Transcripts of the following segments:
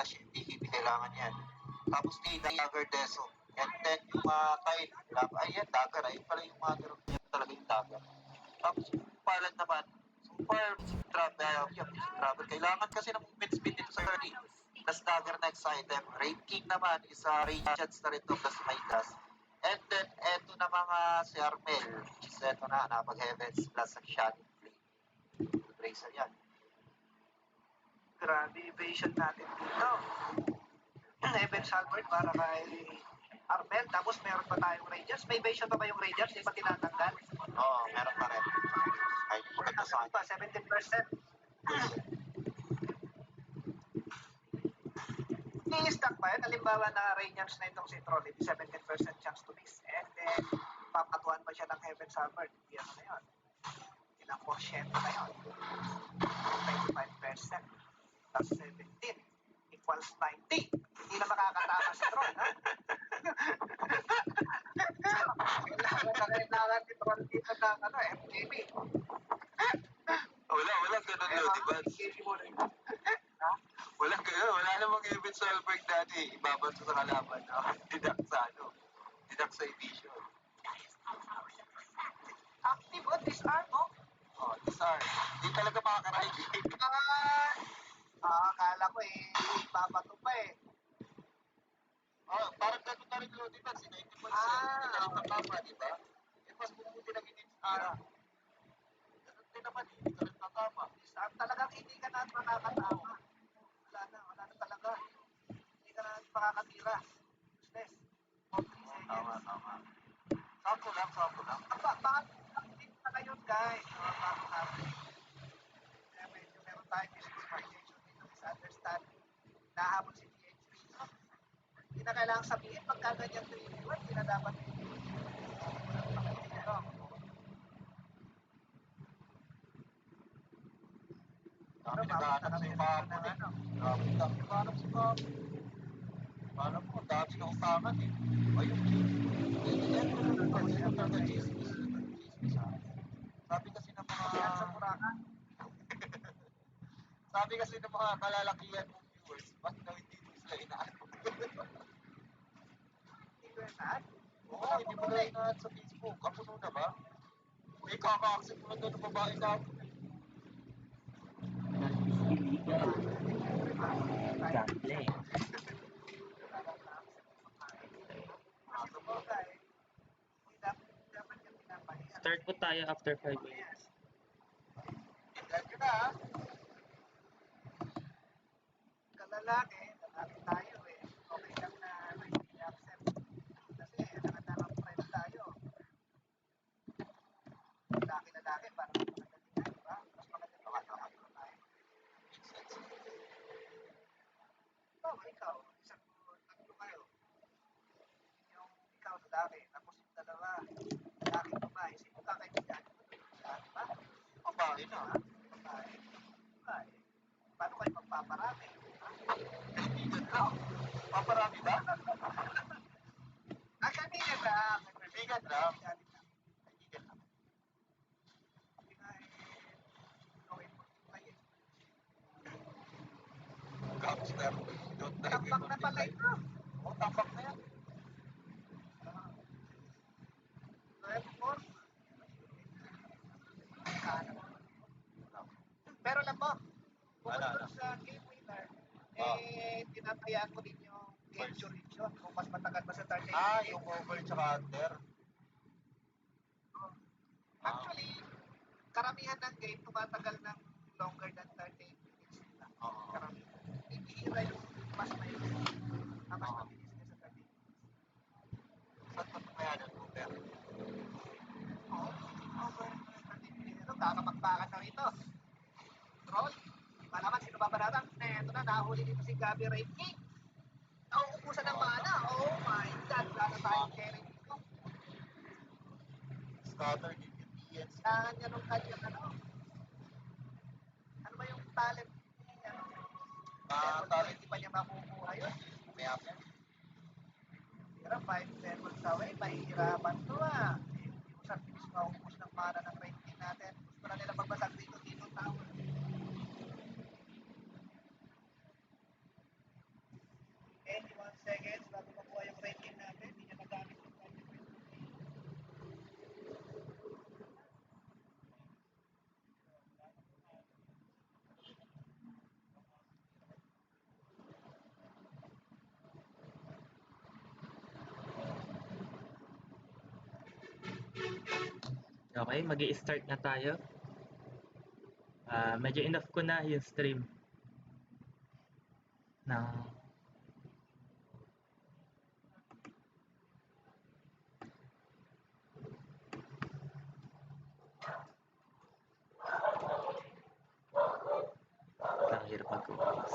crush, hindi kailangan yan. Tapos D, dagger deso. And then yung tile, ayan, dagger, ayun pala yung mother of yan talaga yung dagger. Tapos yung palad naman, super travel. Kailangan kasi ng movement speed dito sa early. Plus dagger next item. Raid King naman is radiance na rin to plus Midas. And then, eto na mga si Armel, which is eto na, napag-heavens plus ang Shining Flame. Bracer yan. Grabe evasion natin dito. Evans Albert para kay Armel. Tapos meron pa tayong Rangers. May evasion pa ba yung Rangers? Di ba tinatanggal? Oo, meron pa rin. Kahit maganda sa pa, 70%. I-stack pa yun. Halimbawa na Rangers na itong si Trolley, 17% chance to miss. And then, papatuan pa siya ng Heaven's Albert. Hindi ano na yun. Ilang porsyento na yun. 25% plus 17 equals 90. Hindi na makakatama si Troll, ha? Kailangan si Troll dito ng FGB. Walang ganun no, di ba? Walang ganun, wala namang Evans Albert dati. Ibabat sa kalaban, no? Didak sa edition. Active on disarm, no? Oh, disarm. Hindi talaga makakaraig. Akala ko babato pa Parang ganun na rin lo, di ba? Si 90%, hindi ka rin tatama, di ba? Mas bumuti lang yung inspira. Ganun din naman, hindi ka rin tatama. Disarm, talagang hindi ka na makakatama. Wala na talaga. Hindi ka na makakatira. Useless. Tama. Sakto lang. Bakit active na ngayon, guys? Bakit natin? Meron tayong misconception dito, misunderstanding. Nahabol si PH3. Hindi na kailangan sabihin, pagka ganyan 3-1, hindi na dapat Dami naghahanap sa imapo eh. Dami naghahanap sa imapo. Paano mo, dami na utangan eh. Ayun, chismis ha. Sabi kasi ng mga kalalakihan mong viewers, ba't daw hindi mo sila inaano? Hindi ko inaano? Oo, hindi mo na inaano sa Facebook. Kapuno na ba? May kaka-accept mo na doon ng babae ka ako. Gameplay. Start po tayo after 5 minutes. Ganyan na ha. Lalaki tayo okay lang na hindi accept. Kasi nakatawang friend tayo. Lalaki, parang maganda din tayo, ba? Mas maganda tayo. Ikaw, isang tatlo kayo. Yung ikaw lalaki, tapos yung dalawa, lalaki babae. Sino kakaibigan? Ba? Babae na. Babae. Paano kayo magpaparami? Kaibigan lang. Paparami ba? Kaibigan lang. Kaibigan lang. Gawin mo kayo. Gangster. Tambak na pala ito. Oo, tambak na yan. Pero alam mo, Ano? sa game winner, tinatayaan ko din yung game duration kung mas matagal ba sa 30 yung over tsaka under. Actually, karamihan ng game tumatagal ng longer than 30 minutes. Karamihan. Ibihira yung mas mabilis. Mas mabilis na sa 30 minutes. Saan pa kaya ng over? Over 30 minutes. Kakapagpakan na rito. Troll. Malaman sino babaratan. Ito na, nahuli dito si Gabi Raking. Nauubusan ng mana. Oh my God. Lalo tayong carry dito. Scatter din yung DLSU. Kailangan niya nung kanyang ano ba yung talent niya? Talent. Hindi pa niya makukuha yun. Kaya po. Pero 5 levels away, mahihirapan to Hindi mo sa bilis maubos ng mana ng ranking natin. Gusto na nila magbasag dito tower. seconds bago makuha yung red team natin. Hindi niya magamit yung budget. Okay, mag-i-start na tayo. Medyo enough ko na yung stream ng ang hirap mag-focus.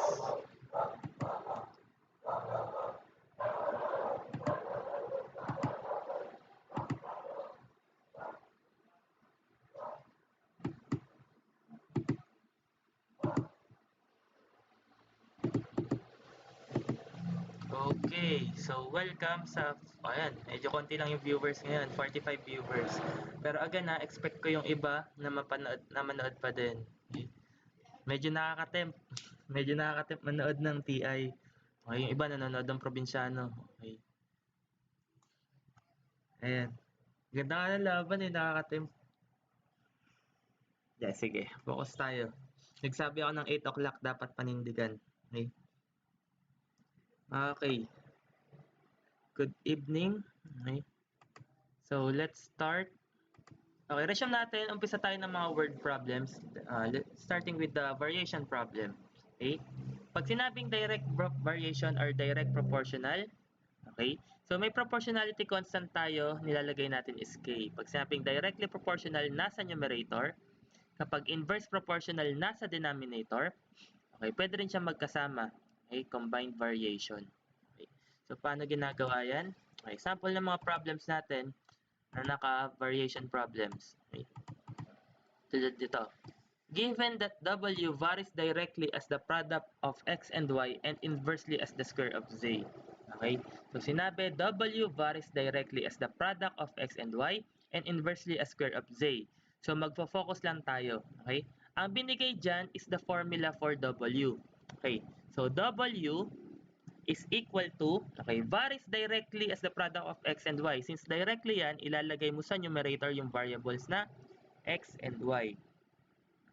Okay, so welcome sa, ayan, medyo konti lang yung viewers ngayon, 45 viewers. Pero again expect ko yung iba na manood pa din. Okay. Medyo nakaka-tempt, medyo nakaka-tempt manood ng TI. Okay, yung iba nanonood ng probinsyano. Okay. Ayan. Ganda nga ng laban nakaka-tempt. Yeah, sige, focus tayo. Nagsabi ako ng 8 o'clock dapat panindigan. Okay. Okay. Good evening. Okay. So, let's start. Okay, resume natin. Umpisa tayo ng mga word problems. Starting with the variation problem. Okay. Pag sinabing direct variation or direct proportional, okay, so may proportionality constant tayo, nilalagay natin is k. Pag sinabing directly proportional, nasa numerator. Kapag inverse proportional, nasa denominator. Okay, pwede rin siya magkasama. Okay, combined variation. Okay. So, paano ginagawa yan? Okay, sample ng mga problems natin na naka-variation problems. Okay. Tulad dito. Given that W varies directly as the product of x and y and inversely as the square of z. Okay? So, sinabi, W varies directly as the product of x and y and inversely as square of z. So, magfo-focus lang tayo. Okay? Ang binigay dyan is the formula for W. Okay? So, W is equal to, okay, varies directly as the product of x and y. Since directly yan, ilalagay mo sa numerator yung variables na x and y.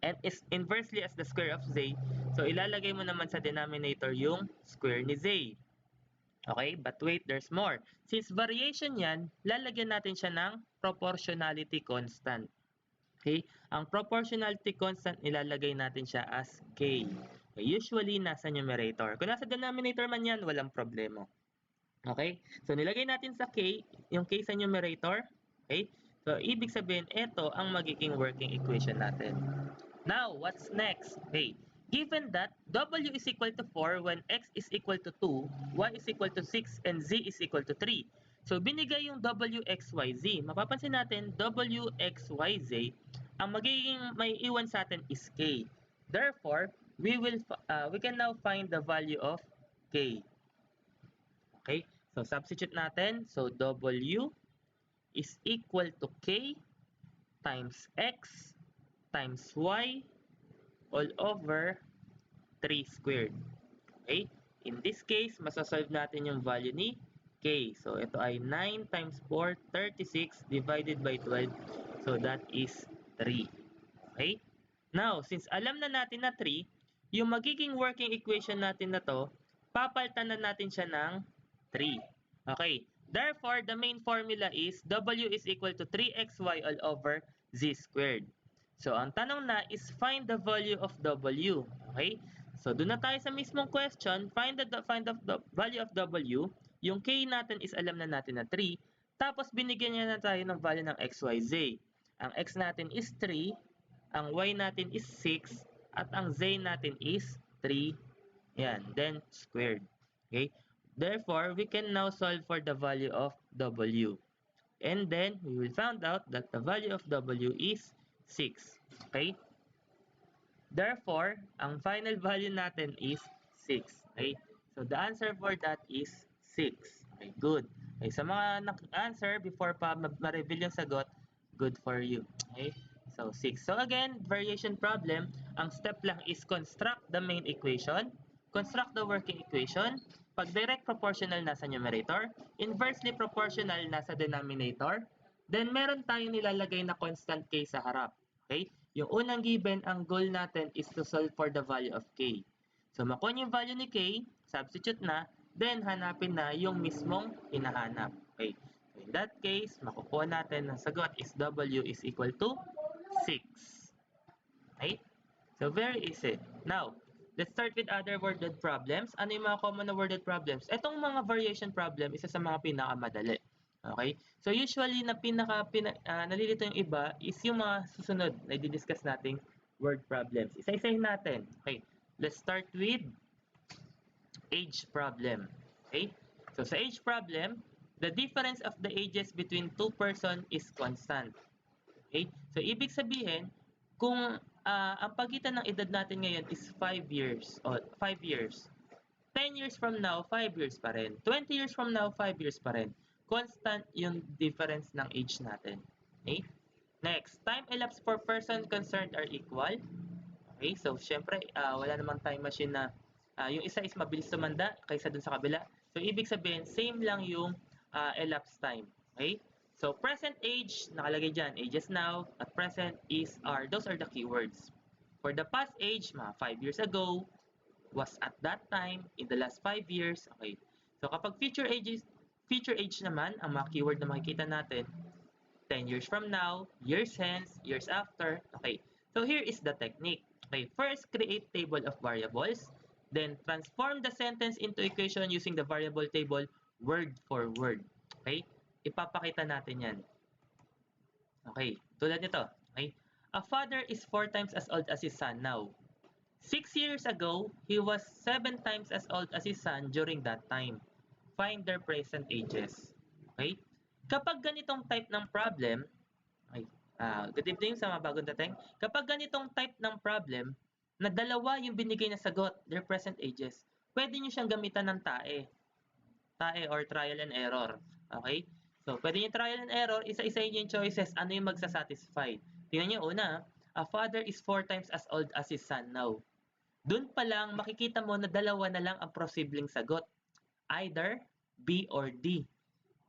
And is inversely as the square of z. So, ilalagay mo naman sa denominator yung square ni z. Okay? But wait, there's more. Since variation yan, lalagyan natin siya ng proportionality constant. Okay? Ang proportionality constant, ilalagay natin siya as k. Okay? Usually, nasa numerator. Kung nasa denominator man yan, walang problema. Okay? So, nilagay natin sa k, yung k sa numerator. Okay? So, ibig sabihin, ito ang magiging working equation natin. Now, what's next? Okay, given that W is equal to 4 when X is equal to 2, Y is equal to 6, and Z is equal to 3. So, binigay yung W, X, Y, Z. Mapapansin natin, W, X, Y, Z, ang magiging may iwan sa atin is K. Therefore, we can now find the value of K. Okay, so substitute natin. So, W is equal to K times X times y all over 3 squared. Okay? In this case, masasolve natin yung value ni k. So, ito ay 9 times 4, 36 divided by 12. So, that is 3. Okay? Now, since alam na natin na 3, yung magiging working equation natin na to, papalitan na natin siya ng 3. Okay? Therefore, the main formula is w is equal to 3xy all over z squared. So, ang tanong na is find the value of w. Okay? So, doon na tayo sa mismong question. Find the value of w. Yung k natin is alam na natin na 3. Tapos, binigyan niya na tayo ng value ng x, y, z. Ang x natin is 3. Ang y natin is 6. At ang z natin is 3. Yan. Then, squared. Okay? Therefore, we can now solve for the value of w. And then, we will find out that the value of w is 6. Okay? Therefore, ang final value natin is 6. Okay? So, the answer for that is 6. Okay, good. Okay, sa mga answer before pa ma-reveal yung sagot, good for you. Okay? So, 6. So, again, variation problem, ang step lang is construct the main equation, construct the working equation, Pag direct proportional nasa numerator, inversely proportional nasa denominator, then meron tayong nilalagay na constant k sa harap. Okay? Yung unang given, ang goal natin is to solve for the value of k. So, makuha yung value ni k, substitute na, then hanapin na yung mismong hinahanap. Okay? So, in that case, makukuha natin ang sagot is w is equal to 6. Okay? So, very easy. Now, let's start with other worded problems. Ano yung mga common na worded problems? Itong mga variation problem, isa sa mga pinakamadali. Okay? So, usually, nalilito yung iba is yung mga susunod na i-discuss nating word problems. Isa-isahin natin. Okay? Let's start with age problem. Okay? So, sa age problem, the difference of the ages between two person is constant. Okay? So, ibig sabihin, kung ang pagitan ng edad natin ngayon is 5 years, 10 years from now, 5 years pa rin. 20 years from now, 5 years pa rin. Constant yung difference ng age natin. Okay? Next, time elapsed for person concerned are equal. Okay? So, syempre, wala namang time machine na yung isa is mabilis tumanda kaysa dun sa kabila. So, ibig sabihin, same lang yung elapsed time. Okay? So, present age, nakalagay dyan, ages now, at present is are, those are the keywords. For the past age, mga 5 years ago, was at that time, in the last 5 years, okay. So, kapag future age naman, ang mga keyword na makikita natin, 10 years from now, years hence, years after, okay. So, here is the technique. Okay, first, create table of variables, then transform the sentence into equation using the variable table word for word. Okay? Ipapakita natin yan. Okay, tulad nito. Okay? A father is 4 times as old as his son now. 6 years ago, he was 7 times as old as his son during that time. Find their present ages. Okay? Kapag ganitong type ng problem, okay, good evening sa mga bagong dating. Kapag ganitong type ng problem, na dalawa yung binigay na sagot, their present ages, pwede nyo siyang gamitan ng tae. Tae or trial and error. Okay? So, pwede nyo trial and error, isa-isahin yung choices, ano yung magsasatisfy. Tingnan nyo, una, a father is 4 times as old as his son now. Doon pa lang, makikita mo na dalawa na lang ang posibleng sagot. Either B or D.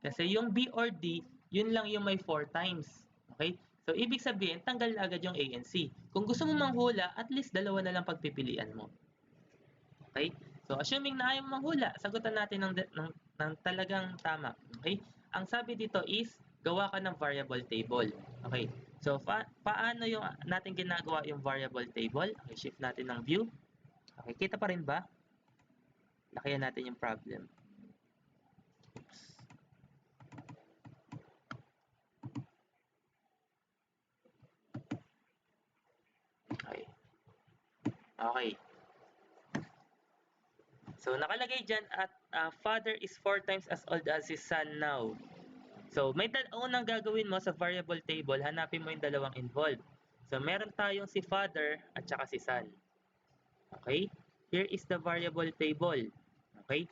Kasi yung B or D, yun lang yung may 4 times. Okay? So, ibig sabihin, tanggal na agad yung A and C. Kung gusto mo manghula, at least dalawa na lang pagpipilian mo. Okay? So, assuming na ayaw manghula, sagutan natin ng talagang tama. Okay? Ang sabi dito is, gawa ka ng variable table. Okay? So, paano yung natin ginagawa yung variable table? Okay, shift natin ng view. Okay, kita pa rin ba? Lakihan natin yung problem. Oops. Okay. Okay. So, nakalagay dyan at father is 4 times as old as his son now. So, may unang gagawin mo sa variable table, hanapin mo yung dalawang involved. So, meron tayong si father at saka si son. Okay? Here is the variable table. Okay?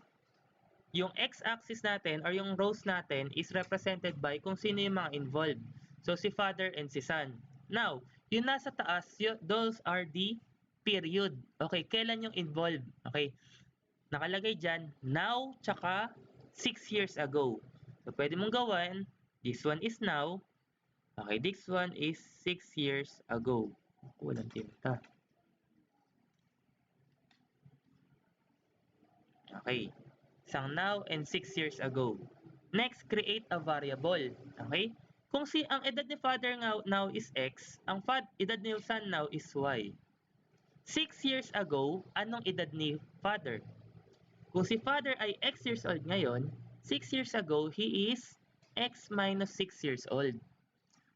Yung x-axis natin or yung rows natin is represented by kung sino yung mga involved. So, si father and si son. Now, yung nasa taas, those are the period. Okay, kailan yung involved? Okay, nakalagay dyan, now, tsaka 6 years ago. So, pwede mong gawin, this one is now. Okay, this one is 6 years ago. Walang tinta. Okay. Isang now and 6 years ago. Next, create a variable. Okay? Kung ang edad ni father now is x, ang edad ni son now is y. 6 years ago, anong edad ni father? Kung si father ay x years old ngayon, 6 years ago, he is x minus 6 years old.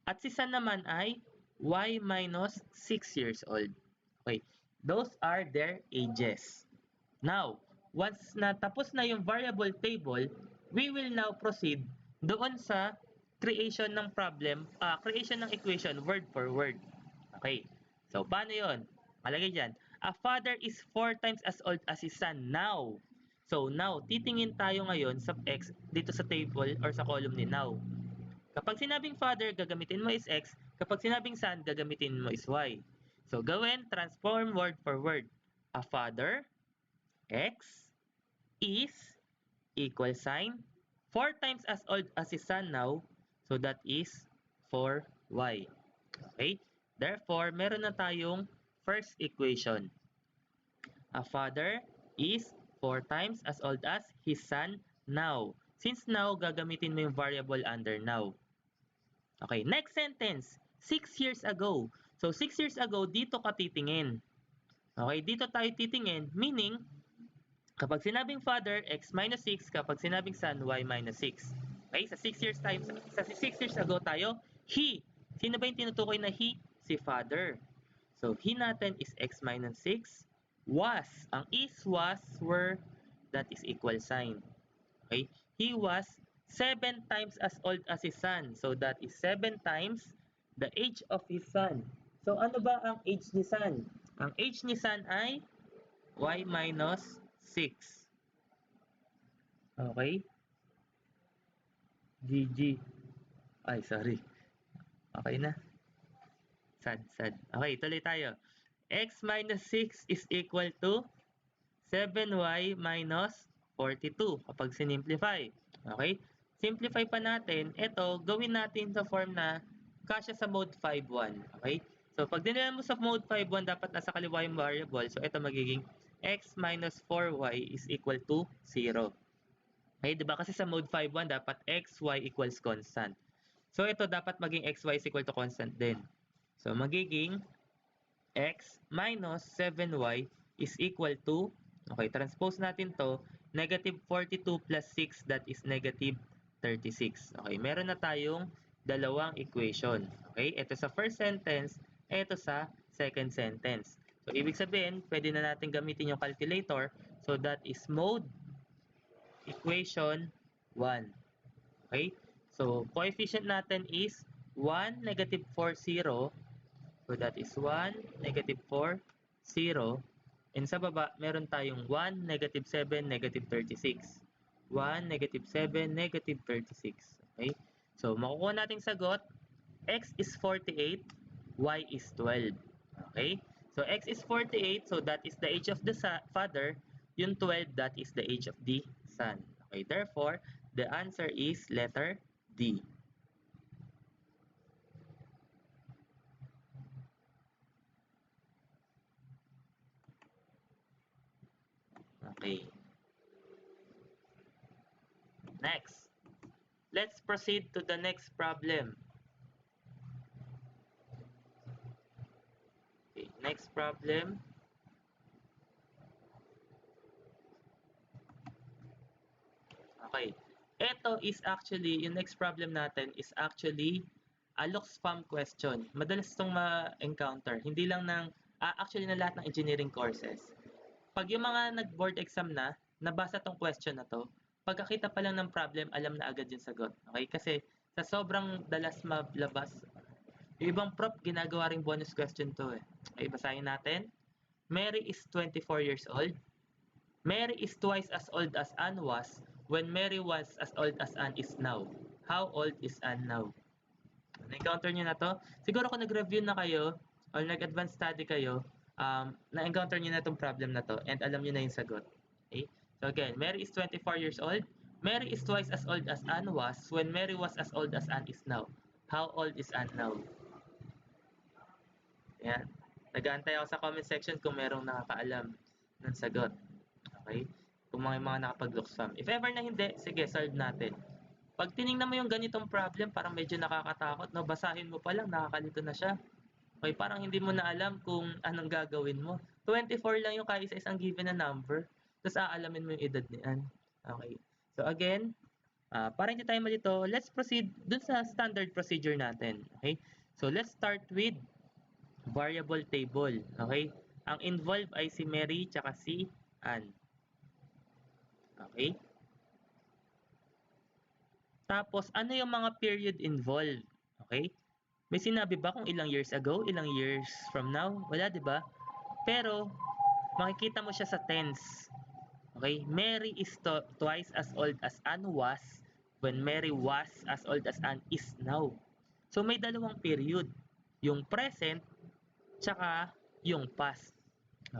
At si son naman ay y minus 6 years old. Okay? Those are their ages. Now, once na tapos na yung variable table, we will now proceed doon sa creation ng problem, creation ng equation word for word. Okay. So, paano yon? Malagay dyan. A father is 4 times as old as his son now. So, now, titingin tayo ngayon sa x dito sa table or sa column ni now. Kapag sinabing father, gagamitin mo is x. Kapag sinabing son, gagamitin mo is y. So, gawin, transform word for word. A father, x, is equal sign 4 times as old as his son now. So that is 4y. Okay? Therefore, meron na tayong first equation. A father is 4 times as old as his son now. Since now, gagamitin mo yung variable under now. Okay, next sentence. 6 years ago. So, 6 years ago, dito ka titingin. Okay, dito tayo titingin, meaning, kapag sinabing father, x minus 6. Kapag sinabing son, y minus 6. Okay, sa 6 years time, sa 6 years ago tayo, he. Sino ba yung tinutukoy na he? Si father. So, he natin is x minus 6. Was. Ang is, was, were, that is equal sign. Okay? He was 7 times as old as his son. So, that is 7 times the age of his son. So, ano ba ang age ni son? Ang age ni son ay y minus 6. Okay? GG. Ay, sorry. Okay na. Sad. Okay, tuloy tayo. X minus 6 is equal to 7y minus 42 kapag sinimplify. Okay? Simplify pa natin. Ito, gawin natin sa form na kasya sa mode 5.1. Okay? So, pag dinala mo sa mode 5.1, dapat nasa kaliwa yung variable. So, ito magiging x minus 4y is equal to 0. Okay? Diba? Kasi sa mode 5.1, dapat x, y equals constant. So, ito dapat maging xy is equal to constant din. So, magiging x minus 7y is equal to, okay, transpose natin to, negative 42 plus 6, that is negative 36. Okay, meron na tayong dalawang equation. Okay, ito sa first sentence, ito sa second sentence. So, ibig sabihin, pwede na natin gamitin yung calculator. So, that is mode equation 1. Okay, so coefficient natin is 1, negative 4, 0. So that is 1, negative 4, 0. And sa baba, meron tayong 1, negative 7, negative 36. 1, negative 7, negative 36. Okay? So, makukuha nating sagot, x is 48, y is 12. Okay? So, x is 48, so that is the age of the father. Yung 12, that is the age of the son. Okay? Therefore, the answer is letter D. Okay. Next, let's proceed to the next problem. Okay, next problem. Okay. Ito is actually, yung next problem natin is actually a look-spam question. Madalas itong ma-encounter. Hindi lang actually na lahat ng engineering courses. Pag yung mga nag-board exam na, nabasa tong question na to, pagkakita pa lang ng problem, alam na agad yung sagot. Okay? Kasi sa sobrang dalas maglabas, yung ibang prop, ginagawa ring bonus question to eh. Okay, basahin natin. Mary is 24 years old. Mary is twice as old as Anne was when Mary was as old as Anne is now. How old is Anne now? Na-encounter nyo na to? Siguro kung nag-review na kayo or nag-advanced study kayo, na-encounter nyo na itong problem na to and alam nyo na yung sagot. Okay? So again, Mary is 24 years old. Mary is twice as old as Anne was when Mary was as old as Anne is now. How old is Anne now? Ayan. Nag-aantay ako sa comment section kung merong nakakaalam ng sagot. Okay? Kung mga nakapag-look-sum. If ever na hindi, sige, solve natin. Pag tinignan mo yung ganitong problem, parang medyo nakakatakot, no? Basahin mo pa lang, nakakalito na siya. Okay, parang hindi mo na alam kung anong gagawin mo. 24 lang yung kaisa-isang given na number. Tapos aalamin mo yung edad ni Ann. Okay. So again, para hindi tayo malito, let's proceed dun sa standard procedure natin. Okay? So let's start with variable table. Okay? Ang involved ay si Mary tsaka si Ann. Okay? Tapos, ano yung mga period involved? Okay? May sinabi ba kung ilang years ago, ilang years from now? Wala, di ba? Pero, makikita mo siya sa tense. Okay? Mary is twice as old as Anne was when Mary was as old as Anne is now. So, may dalawang period. Yung present, tsaka yung past.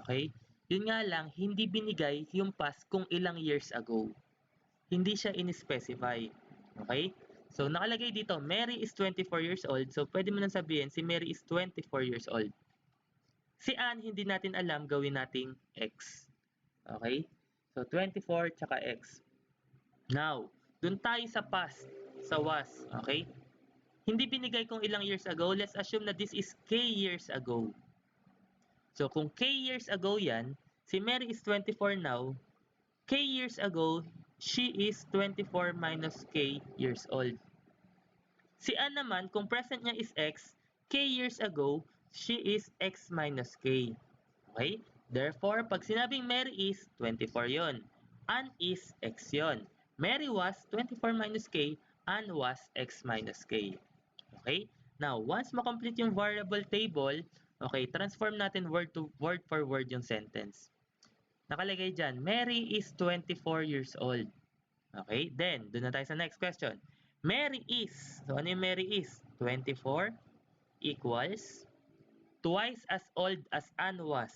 Okay? Yun nga lang, hindi binigay yung past kung ilang years ago. Hindi siya in-specify. Okay? So, nakalagay dito, Mary is 24 years old. So, pwede mo nang sabihin, si Mary is 24 years old. Si Anne, hindi natin alam, gawin nating X. Okay? So, 24 tsaka X. Now, dun tayo sa past, sa was. Okay? Hindi binigay kung ilang years ago. Let's assume na this is K years ago. So, kung K years ago yan, si Mary is 24 now, K years ago, she is 24 minus K years old. Si Anne naman, kung present niya is X, K years ago, she is X minus K. Okay? Therefore, pag sinabing Mary is, 24 yon. Anne is X yon. Mary was 24 minus K, Anne was X minus K. Okay? Now, once makomplete yung variable table, okay, transform natin word for word yung sentence. Nakalagay dyan, Mary is 24 years old. Okay, then, doon na tayo sa next question. Mary is, so ano yung Mary is? 24 equals twice as old as Anne was.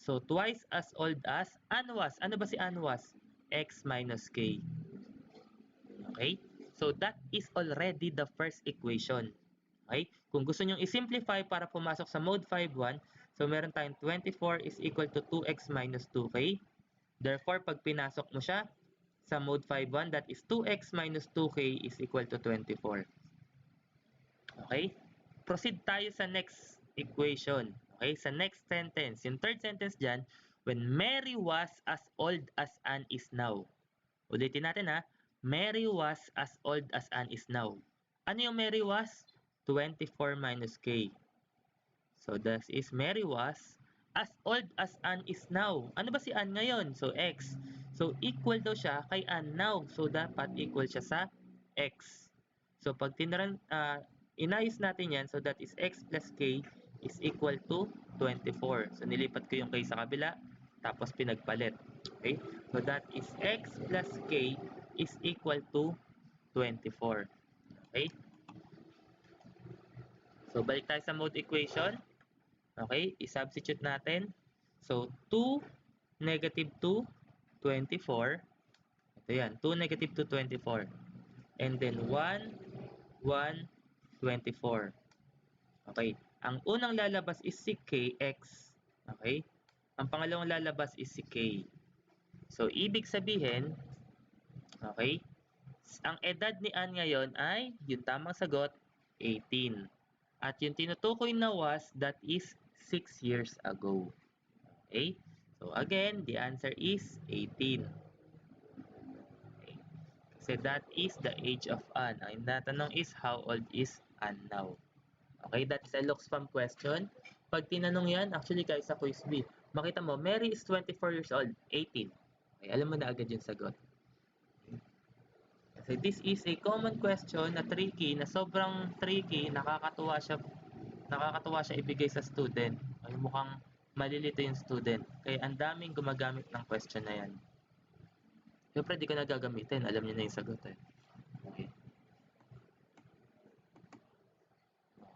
So, twice as old as Anne was. Ano ba si Anne was? X minus K. Okay, so that is already the first equation. Okay, kung gusto nyo i-simplify para pumasok sa mode 5.1, so meron tayong 24 is equal to 2x minus 2k. Therefore, pag pinasok mo siya sa mode 5.1, that is 2x minus 2k is equal to 24. Okay? Proceed tayo sa next equation. Okay? Sa next sentence. Yung third sentence dyan, when Mary was as old as Anne is now. Ulitin natin ha. Mary was as old as Anne is now. Ano yung Mary was? 24 minus k. So, that is Mary was as old as Anne is now. Ano ba si Anne ngayon? So, X. So, equal daw siya kay Anne now. So, dapat equal siya sa X. So, pag inayos natin yan, so that is X plus K is equal to 24. So, nilipat ko yung K sa kabila, tapos pinagpalit. Okay? So, that is X plus K is equal to 24. Okay? So, balik tayo sa mode equation. Okay, i-substitute natin. So, 2, negative 2, 24. Ito yan, 2, negative 2, 24. And then 1, 1, 24. Okay, ang unang lalabas is si Kx. Okay, ang pangalawang lalabas is si K. So, ibig sabihin, okay, ang edad ni Ann ngayon ay, yung tamang sagot, 18. At yung tinutukoy na was, that is 6 years ago. Okay? So again, the answer is 18. Okay. Kasi that is the age of Anne. Ang natanong is, how old is Anne now? Okay, that's a Loxfam question. Pag tinanong yan, actually guys sa quiz B, makita mo, Mary is 24 years old, 18. Okay, alam mo na agad yung sagot. Kasi this is a common question na tricky, na sobrang tricky, nakakatuwa siya ibigay sa student. Ay mukhang malilito yung student. Kaya ang daming gumagamit ng question na yan. Siyempre, di ko na gagamitin. Alam niyo na yung sagot eh. Okay.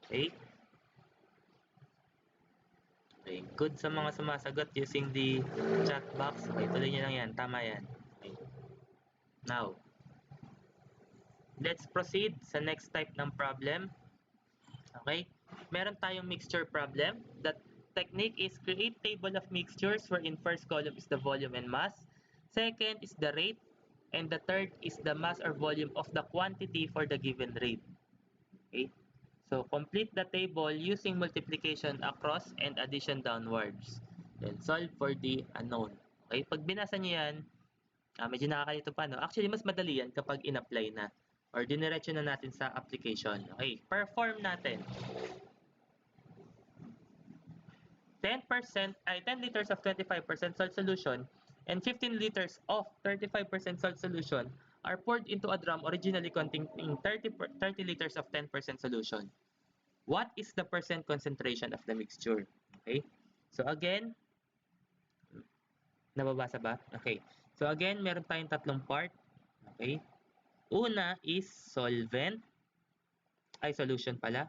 Okay. Okay. Good sa mga sumasagot using the chat box. Okay, tuloy niyo lang yan. Tama yan. Okay. Now, let's proceed sa next type ng problem. Okay. Meron tayong mixture problem. The technique is create table of mixtures wherein first column is the volume and mass, second is the rate, and the third is the mass or volume of the quantity for the given rate. Okay. So, complete the table using multiplication across and addition downwards. Then, solve for the unknown. Okay. Pag binasa niyo yan, medyo nakakalito pa, no? Actually, mas madali yan kapag in-apply na or diniretso na natin sa application. Okay. Perform natin. 10% ay 10 liters of 25% salt solution and 15 liters of 35% salt solution are poured into a drum originally containing 30 liters of 10% solution. What is the percent concentration of the mixture? Okay. So again, nababasa ba? Okay. So again, meron tayong tatlong part. Okay. Una is solvent. Ay, solution pala.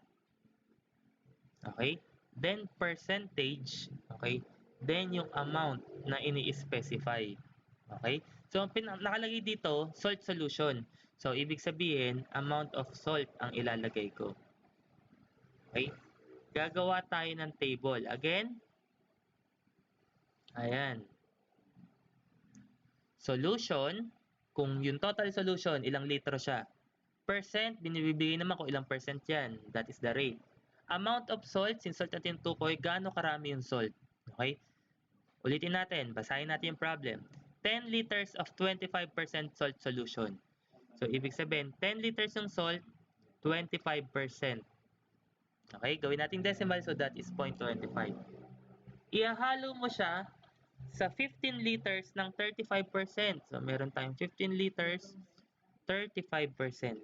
Okay. Then percentage. Okay. then yung amount na ini-specify. Okay? So, nakalagay dito, salt solution. So, ibig sabihin, amount of salt ang ilalagay ko. Okay? Gagawa tayo ng table. Again, ayan. Solution, kung yung total solution, ilang litro siya. Percent, binibigay naman kung ilang percent yan. That is the rate. Amount of salt, since salt natin yung tukoy, gaano karami yung salt. Okay? Ulitin natin, basahin natin yung problem. 10 liters of 25% salt solution. So, ibig sabihin, 10 liters ng salt, 25%. Okay, gawin natin decimal, so that is 0.25. Ihahalo mo siya sa 15 liters ng 35%. So, meron tayong 15 liters, 35%.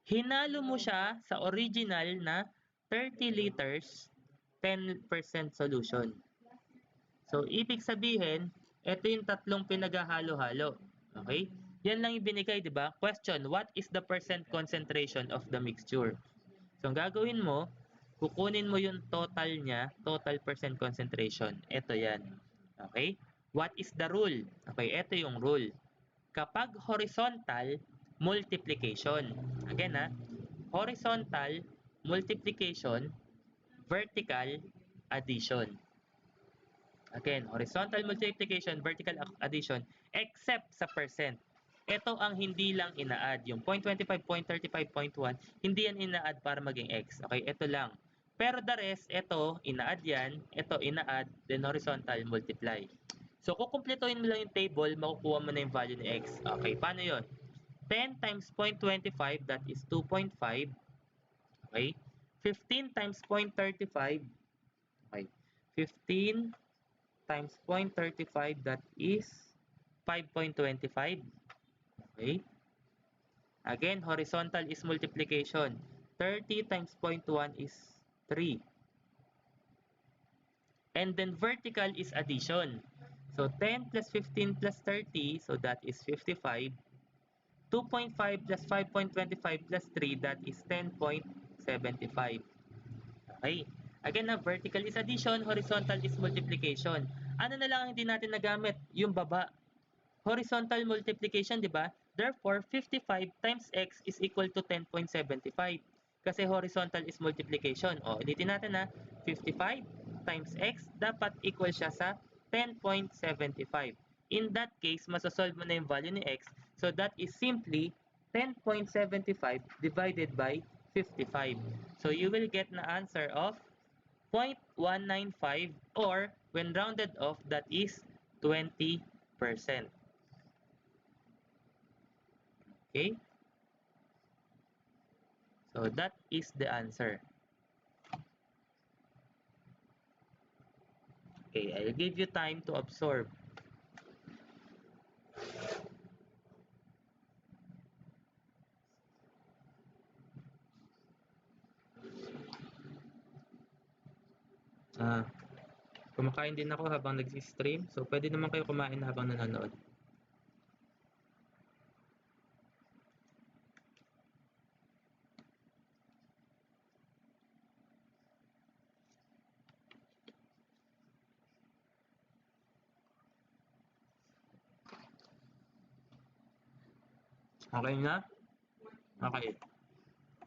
Hinalo mo siya sa original na 30 liters, 10% solution. So, ibig sabihin, ito yung tatlong pinaghahalo-halo. Okay? Yan lang yung binigay, di ba? Question, what is the percent concentration of the mixture? So, ang gagawin mo, kukunin mo yung total niya, total percent concentration. Ito yan. Okay? What is the rule? Okay, ito yung rule. Kapag horizontal, multiplication. Again, horizontal, multiplication, vertical, addition. Again, horizontal multiplication, vertical addition, except sa percent. Ito ang hindi lang ina-add. Yung 0.25, 0.35, 0.1, hindi yan ina-add para maging x. Okay, ito lang. Pero the rest, ito, ina-add yan. Ito, ina-add. Then horizontal, multiply. So, kukumplituhin mo lang yung table, makukuha mo na yung value ni x. Okay, paano yun? 10 times 0.25, that is 2.5. Okay? 15 times 0.35. Okay. 15 times 0.35, that is 5.25. Okay? Again, horizontal is multiplication. 30 times 0.1 is 3. And then vertical is addition. So 10 plus 15 plus 30, so that is 55. 2.5 plus 5.25 plus 3, that is 10.75. Okay. Again, vertical is addition, horizontal is multiplication. Ano na lang ang hindi natin nagamit? Yung baba. Horizontal multiplication, di ba? Therefore, 55 times x is equal to 10.75. Kasi horizontal is multiplication. O, ulitin natin 55 times x, dapat equal siya sa 10.75. In that case, masasolve mo na yung value ni x. So, that is simply 10.75 divided by 55. So, you will get na answer of 0.195, or when rounded off, that is 20%. Okay? So that is the answer. Okay, I'll give you time to absorb. Kumakain din ako habang nag-stream. So, pwede naman kayo kumain habang nanonood. Okay na? Okay.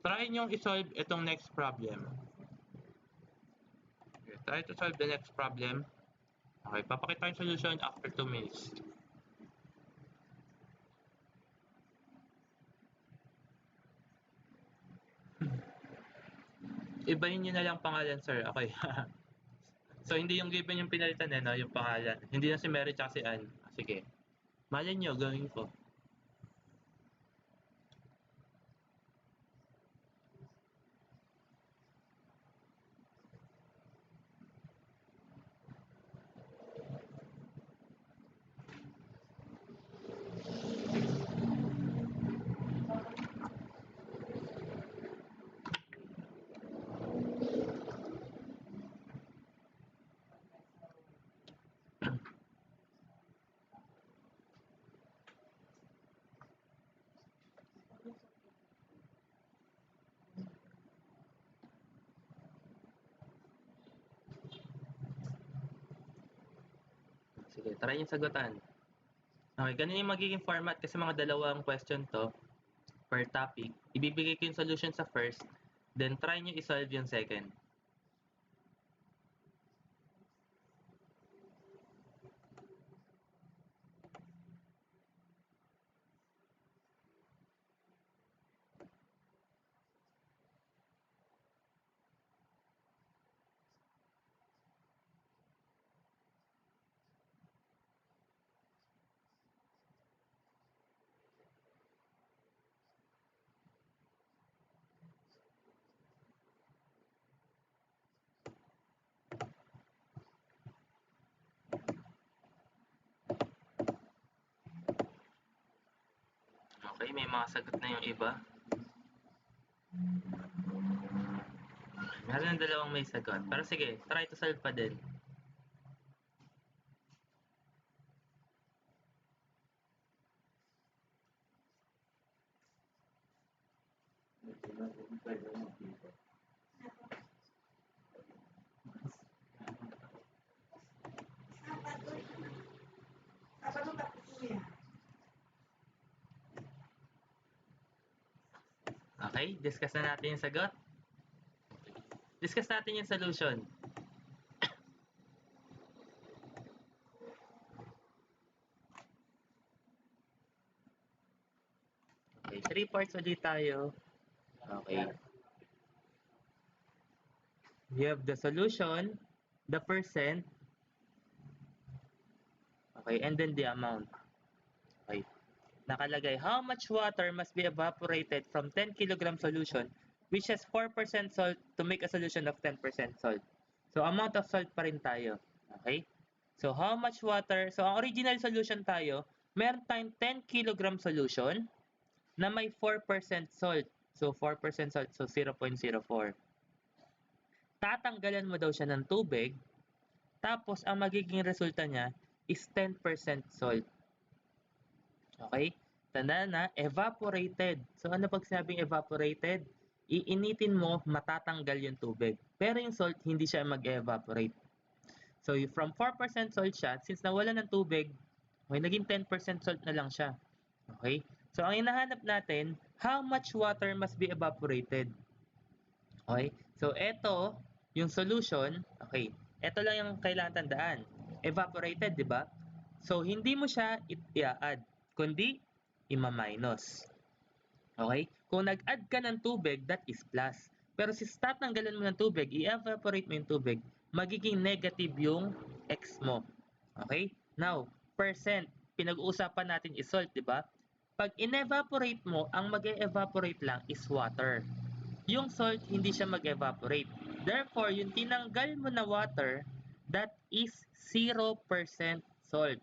Try nyo i-solve itong next problem. Okay, try to solve the next problem. Okay, papakita yung solution after 2 minutes. Ibahin nyo na lang pangalan, sir. Okay. So, hindi yung given yung pinalitan no? Yung pangalan. Hindi na si Mary tsaka si Ann. Sige. Malay nyo, gawin ko. Sige, try yung sagutan. Okay, ganun yung magiging format kasi mga dalawang question to per topic. Ibibigay ko yung solution sa first, then try nyo isolve yung second. Okay, may mga sagot na yung iba. Meron ng dalawang may sagot. Pero sige, try to solve pa din. Okay, discuss na natin yung sagot. Discuss natin yung solution. Okay, 3 parts ulit tayo. Okay. We have the solution, the percent, okay, and then the amount. Okay. Nakalagay, how much water must be evaporated from 10 kg solution which has 4% salt to make a solution of 10% salt. So, amount of salt pa rin tayo. Okay? So, how much water? So, ang original solution tayo, meron tayong 10 kg solution na may 4% salt. So, 4% salt. So, 0.04. Tatanggalan mo daw siya ng tubig. Tapos, ang magiging resulta niya is 10% salt. Okay? Tandaan na, evaporated. So, ano pag sinabing evaporated? Iinitin mo, matatanggal yung tubig. Pero yung salt, hindi siya mag-evaporate. So, from 4% salt siya, since nawala ng tubig, okay, naging 10% salt na lang siya. Okay? So, ang hinahanap natin, how much water must be evaporated? Okay? So, ito, yung solution, okay, ito lang yung kailangan tandaan. Evaporated, di ba? So, hindi mo siya i-add, kundi ima-minus. Okay? Kung nag-add ka ng tubig, that is plus. Pero since tatanggalan mo ng tubig, i-evaporate mo yung tubig, magiging negative yung x mo. Okay? Now, percent, pinag-uusapan natin is salt, di ba? Pag in-evaporate mo, ang mag-evaporate lang is water. Yung salt, hindi siya mag-evaporate. Therefore, yung tinanggal mo na water, that is 0% salt.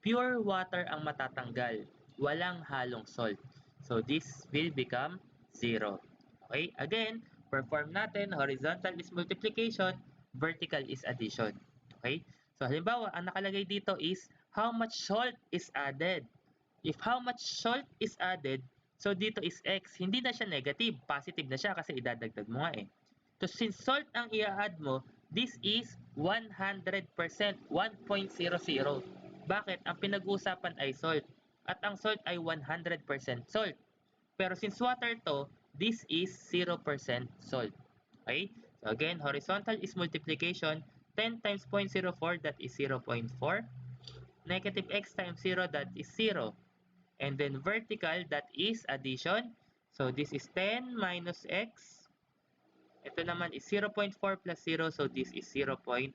Pure water ang matatanggal. Walang halong salt. So, this will become 0. Okay? Again, perform natin. Horizontal is multiplication. Vertical is addition. Okay? So, halimbawa, ang nakalagay dito is how much salt is added. If how much salt is added, so dito is x. Hindi na siya negative. Positive na siya kasi idadagdag mo nga eh. So, since salt ang i-add mo, this is 100%, 1.00. Bakit? Ang pinag-uusapan ay salt. At ang salt ay 100% salt. Pero since water to, this is 0% salt. Okay? So again, horizontal is multiplication. 10 times 0.04, that is 0.4. Negative x times 0, that is 0. And then vertical, that is addition. So this is 10 minus x. Ito naman is 0.4 plus 0, so this is 0.4.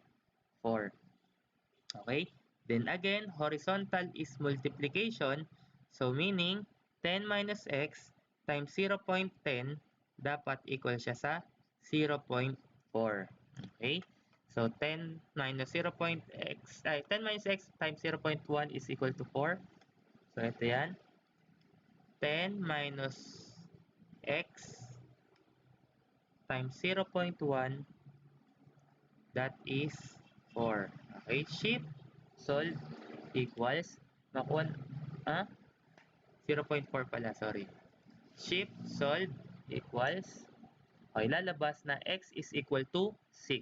Okay? Then again, horizontal is multiplication. So meaning, 10 minus x times 0.10 dapat equal siya sa 0.4. Okay? So 10 minus 0.x, 10 minus x times 0.1 is equal to 4. So ito yan. 10 minus x times 0.1, that is 4. Okay? Shift solve equals makuha 0.4 pala, sorry. Shift solve equals okay, lalabas na x is equal to 6.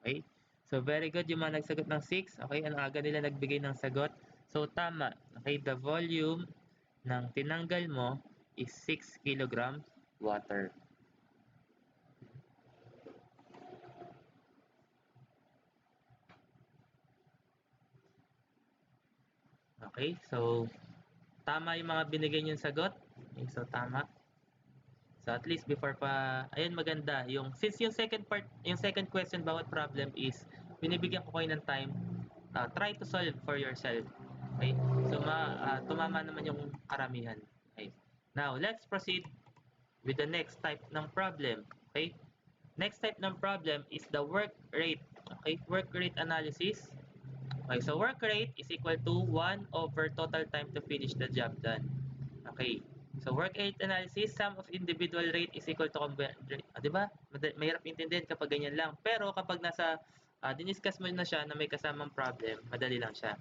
Okay? So, very good yung mga nagsagot ng 6. Okay, ang aga nila nagbigay ng sagot. So, tama. Okay, the volume ng tinanggal mo is 6 kg water. Okay, so tama yung mga binigay niyong sagot. Okay, so tama. So at least before pa, ayun maganda. Since yung second question bawat problem is binibigyan ko kayo ng time, try to solve for yourself. Okay? So tumama naman yung karamihan. Okay. Now, let's proceed with the next type ng problem. Okay? Next type ng problem is the work rate. Okay? Work rate analysis. Okay, so work rate is equal to 1 over total time to finish the job done. Okay. So work rate analysis, sum of individual rate is equal to di ba? Mahirap intindihin kapag ganyan lang. Pero kapag nasa diniscuss mo na siya na may kasamang problem, madali lang siya.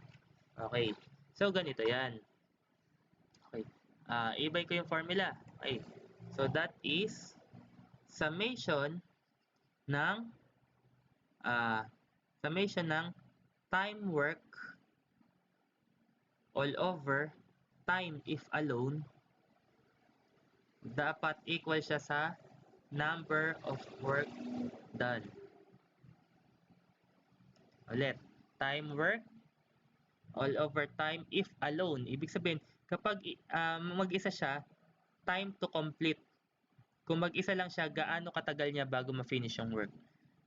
Okay. So ganito 'yan. Okay. Ibay ko yung formula. Okay. So that is summation ng time work all over time if alone dapat equal siya sa number of work done. Ulit, time work all over time if alone. Ibig sabihin, kapag mag-isa siya, time to complete. Kung mag-isa lang siya, gaano katagal niya bago ma-finish yung work.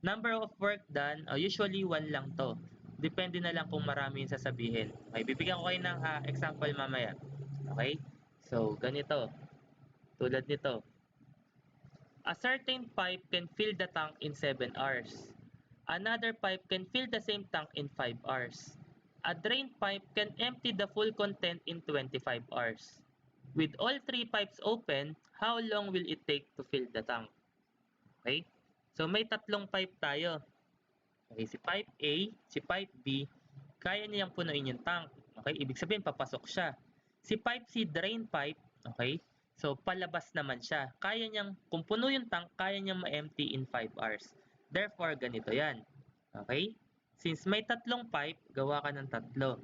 Number of work done, usually 1 lang to. Depende na lang kung marami yung sasabihin. Okay, bibigyan ko kayo ng example mamaya. Okay? So, ganito. Tulad nito. A certain pipe can fill the tank in 7 hours. Another pipe can fill the same tank in 5 hours. A drain pipe can empty the full content in 25 hours. With all 3 pipes open, how long will it take to fill the tank? Okay? So may tatlong pipe tayo. Okay, si pipe A, si pipe B, kaya niyang punuin yung tank. Okay, ibig sabihin papasok siya. Si pipe C, drain pipe, okay? So palabas naman siya. Kaya niyang, kung puno yung tank, kaya niyang ma-empty in 5 hours. Therefore, ganito yan. Okay? Since may tatlong pipe, gawa ka ng tatlo.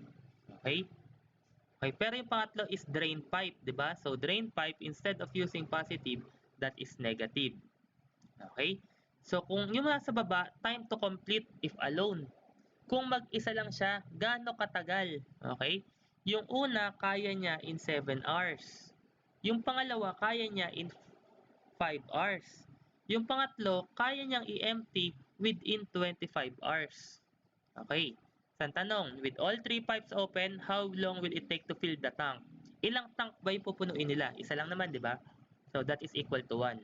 Okay? Okay, pero yung pangatlo is drain pipe, di ba? So drain pipe, instead of using positive, that is negative. Okay? So kung yung nasa baba, time to complete if alone. Kung mag-isa lang siya, gaano katagal? Okay? Yung una, kaya niya in 7 hours. Yung pangalawa, kaya niya in 5 hours. Yung pangatlo, kaya niyang i-empty within 25 hours. Okay. Sa tanong, with all 3 pipes open, how long will it take to fill the tank? Ilang tank ba yung pupunuin nila? Isa lang naman, di ba? So that is equal to 1.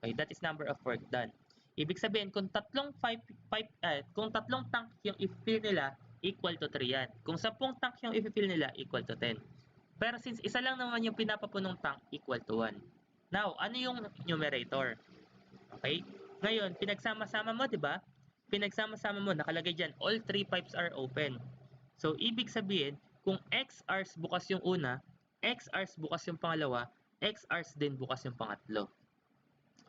Okay, that is number of work done. Ibig sabihin, kung tatlong tank yung i-fill nila, equal to 3 yan. Kung 10 tank yung i-fill nila, equal to 10. Pero since isa lang naman yung pinapapunong tank, equal to 1. Now, ano yung numerator? Okay? Ngayon, pinagsama-sama mo, di ba? Pinagsama-sama mo, nakalagay dyan, all 3 pipes are open. So, ibig sabihin, kung X hours bukas yung una, X hours bukas yung pangalawa, X hours din bukas yung pangatlo.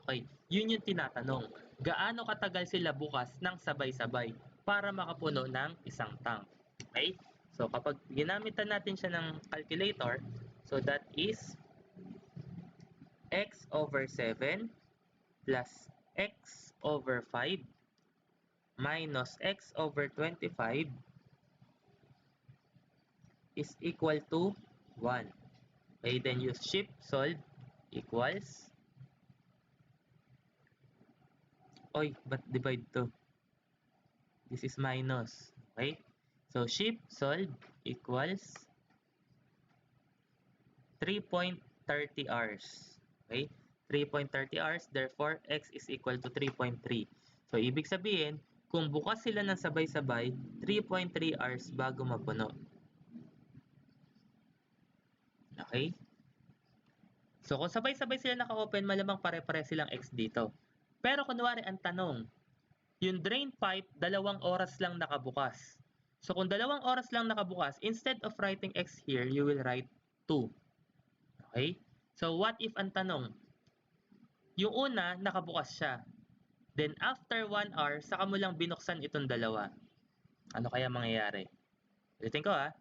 Okay, yun yung tinatanong. Gaano katagal sila bukas ng sabay-sabay para makapuno ng isang tank? Okay? So, kapag ginamitan natin siya ng calculator, so that is x over 7 plus x over 5 minus x over 25 is equal to 1. Okay, then use shift solve equals, but divide to. This is minus. Okay, so shift solve equals 3.30 hours. Okay, 3.30 hours, therefore x is equal to 3.3. So ibig sabihin, kung bukas sila ng sabay-sabay, 3.3 hours bago mapuno. Okay? So kung sabay-sabay sila naka-open, malamang pare-pare silang x dito. Pero kunwari ang tanong, yung drain pipe, 2 oras lang nakabukas. So kung 2 oras lang nakabukas, instead of writing x here, you will write 2. Okay? So what if ang tanong, yung una nakabukas siya. Then after 1 hour, saka mo lang binuksan itong dalawa. Ano kaya mangyayari? Ulitin ko ha.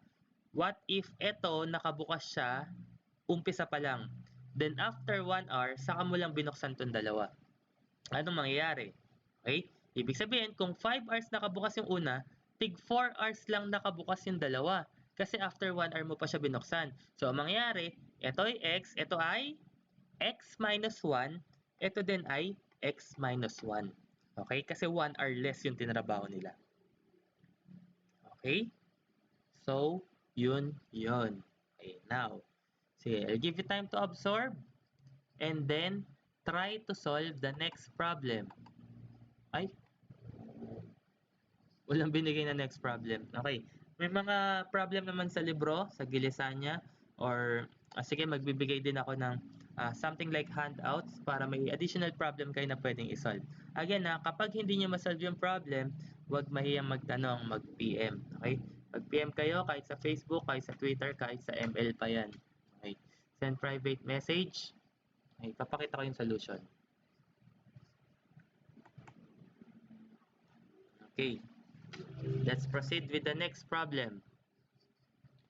What if ito nakabukas siya, umpisa pa lang. Then after 1 hour, saka mo lang binuksan itong dalawa. Anong mangyayari? Okay? Ibig sabihin, kung 5 hours nakabukas yung una, tig 4 hours lang nakabukas yung dalawa. Kasi after 1 hour mo pa siya binuksan. So, ang mangyayari, ito ay x, ito ay x minus 1, ito din ay x minus 1. Okay? Kasi 1 hour less yung tinrabaho nila. Okay? So, yun. Okay, now, sige, I'll give you time to absorb and then try to solve the next problem. Ay, walang binigay na next problem. Okay. May mga problem naman sa libro, sa gilisan niya, or sige, magbibigay din ako ng something like handouts para may additional problem kayo na pwedeng isolve. Again, kapag hindi niyo masolve yung problem, huwag mahiyang magtanong, mag-PM. Okay? Mag-PM kayo kahit sa Facebook, kahit sa Twitter, kahit sa ML pa yan. Okay? Send private message. Okay, papakita ko yung solution. Okay. Let's proceed with the next problem.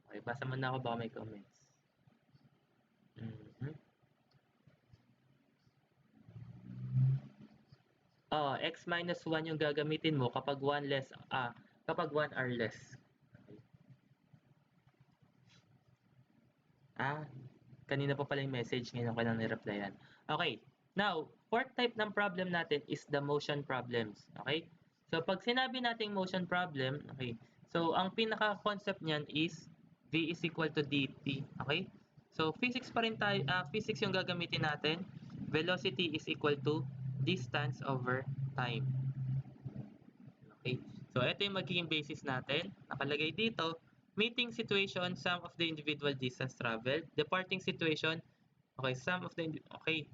Okay, basa mo na ako baka may comments. Oh, x minus 1 yung gagamitin mo kapag 1 less, kapag 1 hour less. Kanina pa pala yung message, ngayon ko lang ni-replyan. Okay, now, fourth type ng problem natin is the motion problems. Okay? So, pag sinabi nating motion problem, okay, so ang pinaka-concept niyan is V is equal to dt. Okay? So, physics pa rin tayo, physics yung gagamitin natin. Velocity is equal to distance over time. Okay? So, ito yung magiging basis natin. Nakalagay dito, meeting situation, sum of the individual distance traveled. Departing situation, okay, sum of the, okay.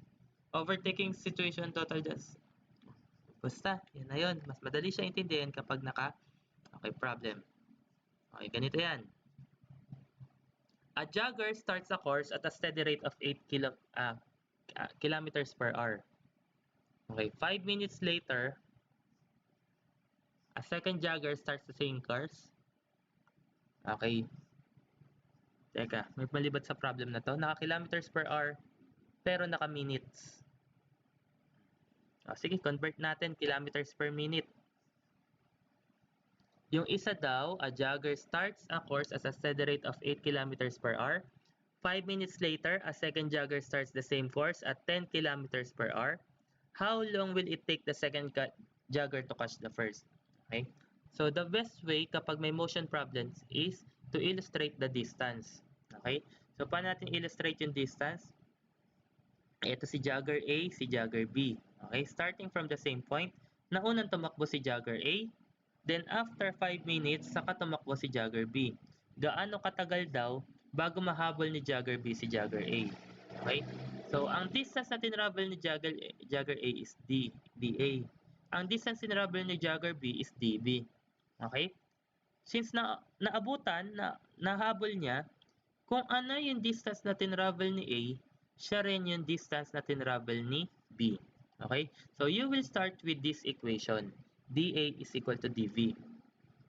Overtaking situation, total distance. Basta, yun na yun. Mas madali siya intindihan kapag okay, problem. Okay, ganito yan. A jogger starts a course at a steady rate of 8 kilometers per hour. Okay, 5 minutes later, a second jogger starts the same course. Okay. Teka, may malibat sa problem na to. Naka-kilometers per hour, pero naka-minutes. Sige, convert natin kilometers per minute. Yung isa daw, a jogger starts a course at a steady rate of 8 kilometers per hour. 5 minutes later, a second jogger starts the same course at 10 kilometers per hour. How long will it take the second jogger to catch the first? Okay? So, the best way kapag may motion problems is to illustrate the distance. Okay? So, paano natin illustrate yung distance? Ito si jogger A, si jogger B. Okay? Starting from the same point, naunang tumakbo si jogger A, then after 5 minutes, saka tumakbo si jogger B. Gaano katagal daw bago mahabol ni jogger B si jogger A? Okay? So, ang distance na tinravel ni jogger A is dA. Ang distance tinravel ni jogger B is dB. Okay? Since naabutan, nahabol niya, kung ano yung distance na tinravel ni A, siya rin yung distance na tinravel ni B. Okay? So, you will start with this equation. dA is equal to dV.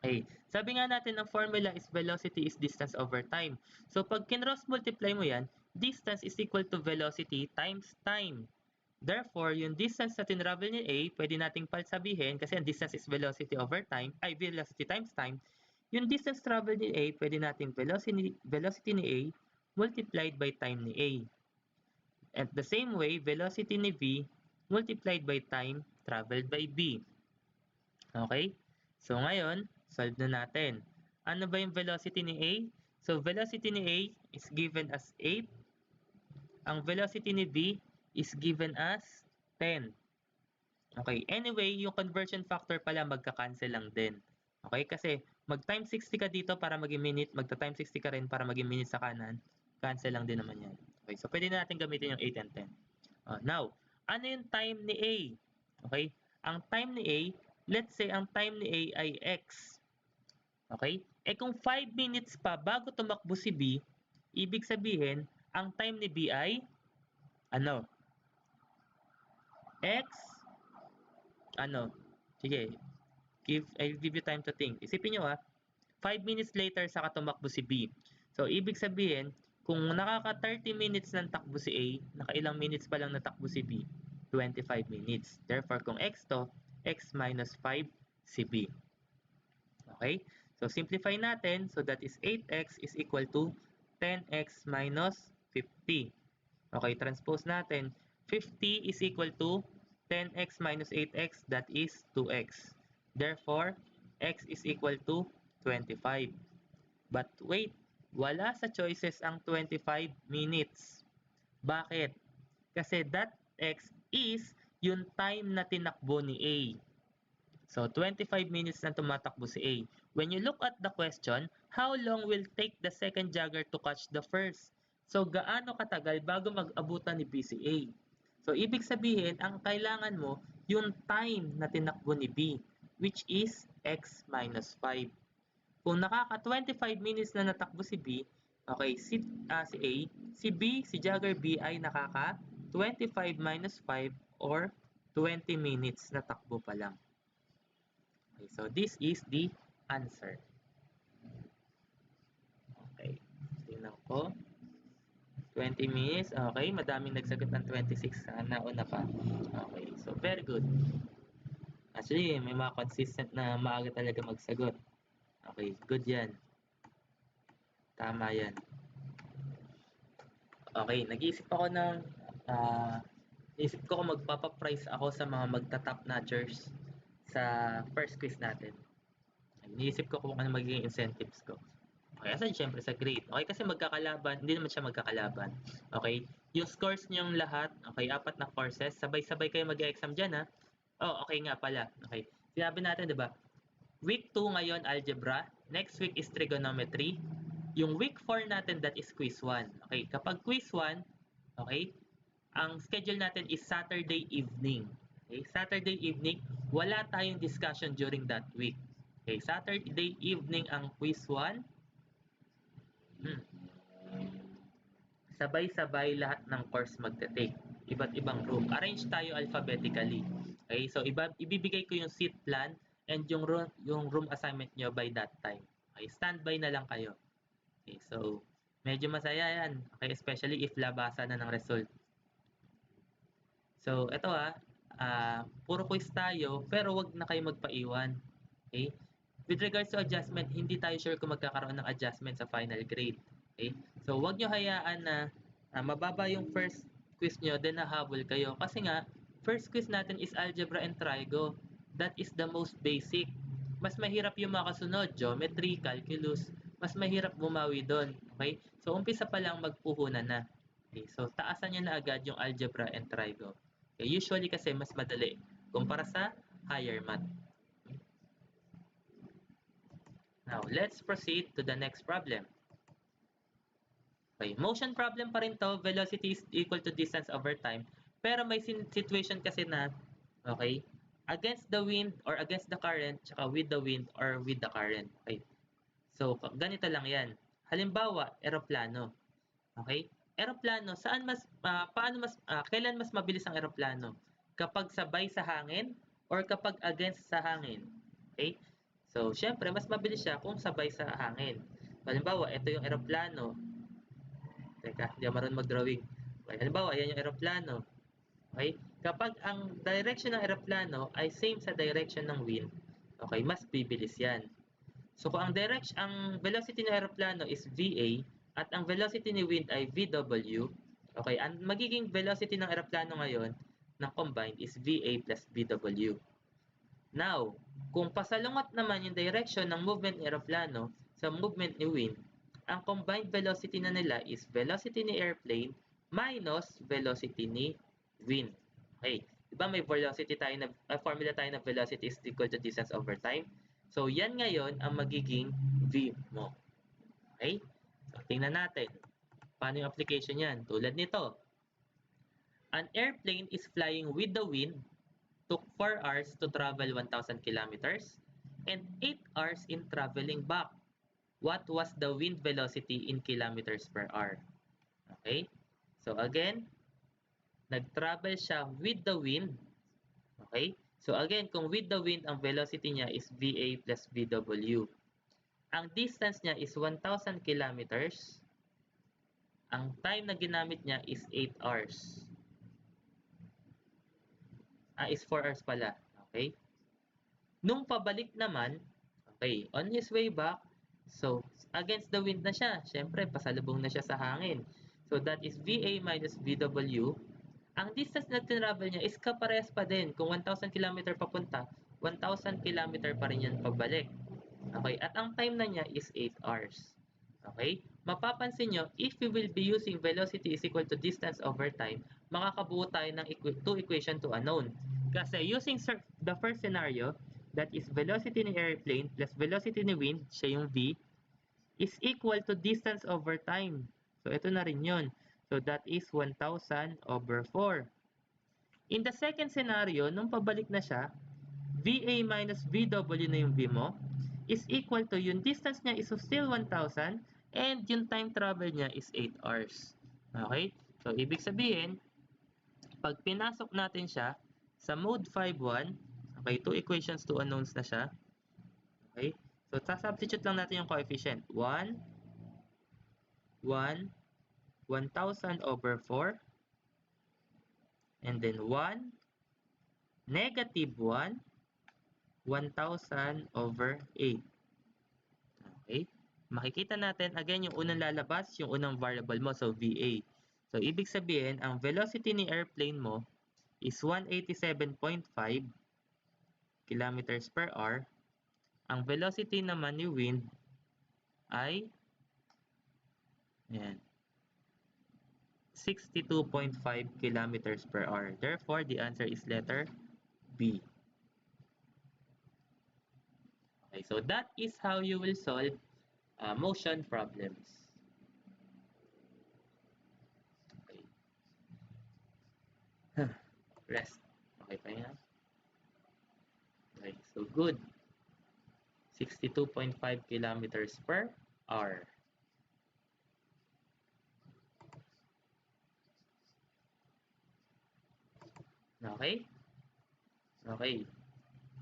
Okay. Sabi nga natin, ang formula is velocity is distance over time. So, pag kinross multiply mo yan, distance is equal to velocity times time. Therefore, yung distance na tinravel ni A, pwede nating sabihin, kasi ang distance is velocity over time, ay velocity times time. Yung distance traveled ni A, pwede nating velocity ni A multiplied by time ni A. At the same way, velocity ni V multiplied by time traveled by B. Okay? So ngayon, solve na natin. Ano ba yung velocity ni A? So velocity ni A is given as 8. Ang velocity ni B is given as 10. Okay, anyway, yung conversion factor pala magka-cancel lang din. Okay, kasi mag-time 60 ka dito para maging minute, magta-time 60 ka rin para maging minute sa kanan. Cancel lang din naman yan. Okay, so pwede na natin gamitin yung 8 and 10. Now, ano yung time ni A? Okay, ang time ni A, let's say ang time ni A ay X. Okay, kung 5 minutes pa bago tumakbo si B, ibig sabihin, ang time ni B ay, ano? X ano, sige, I'll give you time to think. Isipin nyo 5 minutes later saka tumakbo si B. So, ibig sabihin, kung nakaka 30 minutes ng takbo si A, nakailang minutes pa lang natakbo si B? 25 minutes. Therefore, kung X to, X minus 5 si B. Okay? So, simplify natin. So, that is 8X is equal to 10X minus 50. Okay, transpose natin. 50 is equal to 10x minus 8x, that is 2x. Therefore, x is equal to 25. But wait, wala sa choices ang 25 minutes. Bakit? Kasi that x is yung time na tinakbo ni A. So, 25 minutes na tumatakbo si A. When you look at the question, how long will take the second jogger to catch the first? So, gaano katagal bago mag-abutan ni B si A? So, ibig sabihin, ang kailangan mo, yung time na tinakbo ni B, which is x minus 5. Kung nakaka 25 minutes na natakbo si B, okay, si A, si B, si jogger B ay nakaka 25 minus 5 or 20 minutes na takbo pa lang. Okay, so this is the answer. Okay, tingnan ko. 20 minutes. Okay, madaming nagsagot ng 26. Nauna pa. Okay, so very good. Actually, may mga consistent na maaga talaga magsagot. Okay, good yan. Tama yan. Okay, nag-iisip ako ng isip ko kung magpapaprice ako sa mga magta-top notchers sa first quiz natin. Iniisip ko kung ano magiging incentives ko. Okay, asan syempre sa grade. Okay, kasi magkakalaban, hindi naman siya magkakalaban. Okay, yung scores niyong lahat, okay, 4 na courses, sabay-sabay kayo mag-exam dyan Oh, okay nga pala. Okay, sinabi natin, di ba? Week 2 ngayon, algebra. Next week is trigonometry. Yung week 4 natin, that is quiz 1. Okay, kapag quiz 1, okay, ang schedule natin is Saturday evening. Okay, Saturday evening, wala tayong discussion during that week. Okay, Saturday evening ang quiz 1. Sabay-sabay lahat ng course magte-take. Iba't ibang room. Arrange tayo alphabetically. Okay, so ibibigay ko yung seat plan and yung room assignment nyo by that time. Okay, standby na lang kayo. Okay, so medyo masaya yan. Okay, especially if labasa na ng result. So, ito puro quiz tayo, pero wag na kayo magpaiwan. Okay? With regards to adjustment, hindi tayo sure kung magkakaroon ng adjustment sa final grade. Okay? So, wag nyo hayaan na mababa yung first quiz nyo, then nahabol kayo. Kasi nga, first quiz natin is algebra and trigo. That is the most basic. Mas mahirap yung mga kasunod, geometry, calculus. Mas mahirap bumawi doon. Okay? So, umpisa pa lang magpuhunan na. Okay? So, taasan nyo na agad yung algebra and trigo. Okay? Usually kasi mas madali kumpara sa higher math. Now, let's proceed to the next problem. Okay, motion problem pa rin to. Velocity is equal to distance over time. Pero may situation kasi na, okay, against the wind or against the current, tsaka with the wind or with the current. Okay. So, ganito lang yan. Halimbawa, eroplano. Okay? Eroplano, kailan mas mabilis ang eroplano? Kapag sabay sa hangin or kapag against sa hangin? Okay? So, syempre, mas mabilis siya kung sabay sa hangin. Halimbawa, ito yung eroplano. Teka, hindi ako marunong mag-drawing. Okay, halimbawa, yan yung eroplano. Okay? Kapag ang direction ng eroplano ay same sa direction ng wind, okay, mas bibilis yan. So, kung ang velocity ng eroplano is VA at ang velocity ni wind ay VW, okay, ang magiging velocity ng eroplano ngayon ng combined is VA plus VW. Now, kung pasalungat naman yung direction ng movement ni eroplano sa movement ni wind, ang combined velocity na nila is velocity ni airplane minus velocity ni wind. Okay, diba may velocity tayo na, formula tayo na velocity is equal to distance over time? So, yan ngayon ang magiging V mo. Okay? So, tingnan natin. Paano yung application yan? Tulad nito. An airplane is flying with the wind, took 4 hours to travel 1,000 kilometers, and 8 hours in traveling back. What was the wind velocity in kilometers per hour? Okay? So, again, nag-travel siya with the wind. Okay? So again, kung with the wind, ang velocity niya is VA plus VW. Ang distance niya is 1,000 kilometers. Ang time na ginamit niya is 8 hours. Is 4 hours pala. Okay? Nung pabalik naman, okay, on his way back, so against the wind na siya. Siyempre, pasalubong na siya sa hangin. So that is VA minus VW. Ang distance na tinravel niya is kaparehas pa din. Kung 1,000 km papunta, 1,000 km pa rin yan pabalik. Okay, at ang time na niya is 8 hours. Okay, mapapansin nyo, if we will be using velocity is equal to distance over time, makakabuo tayo ng two equation to unknown. Kasi using the first scenario, that is velocity ni airplane plus velocity ni wind, siya yung V, is equal to distance over time. So, ito na rin yun. So, that is 1,000 over 4. In the second scenario, nung pabalik na siya, VA minus VW na yung V mo, is equal to yung distance niya is still 1,000 and yung time travel niya is 8 hours. Okay? So, ibig sabihin, pag pinasok natin siya sa mode 5.1, okay, two equations, two unknowns na siya. Okay? So, substitute lang natin yung coefficient. 1, 1,000 over 4, and then 1, negative 1, 1,000 over 8. Okay? Makikita natin, again, yung unang lalabas, yung unang variable mo, so VA. So, ibig sabihin, ang velocity ni airplane mo is 187.5 kilometers per hour. Ang velocity naman ni wind ay ayan, 62.5 kilometers per hour. Therefore, the answer is letter B. Okay, so that is how you will solve motion problems. Okay. Rest. Okay pa yan? Okay, so good. 62.5 kilometers per hour. Okay? Okay.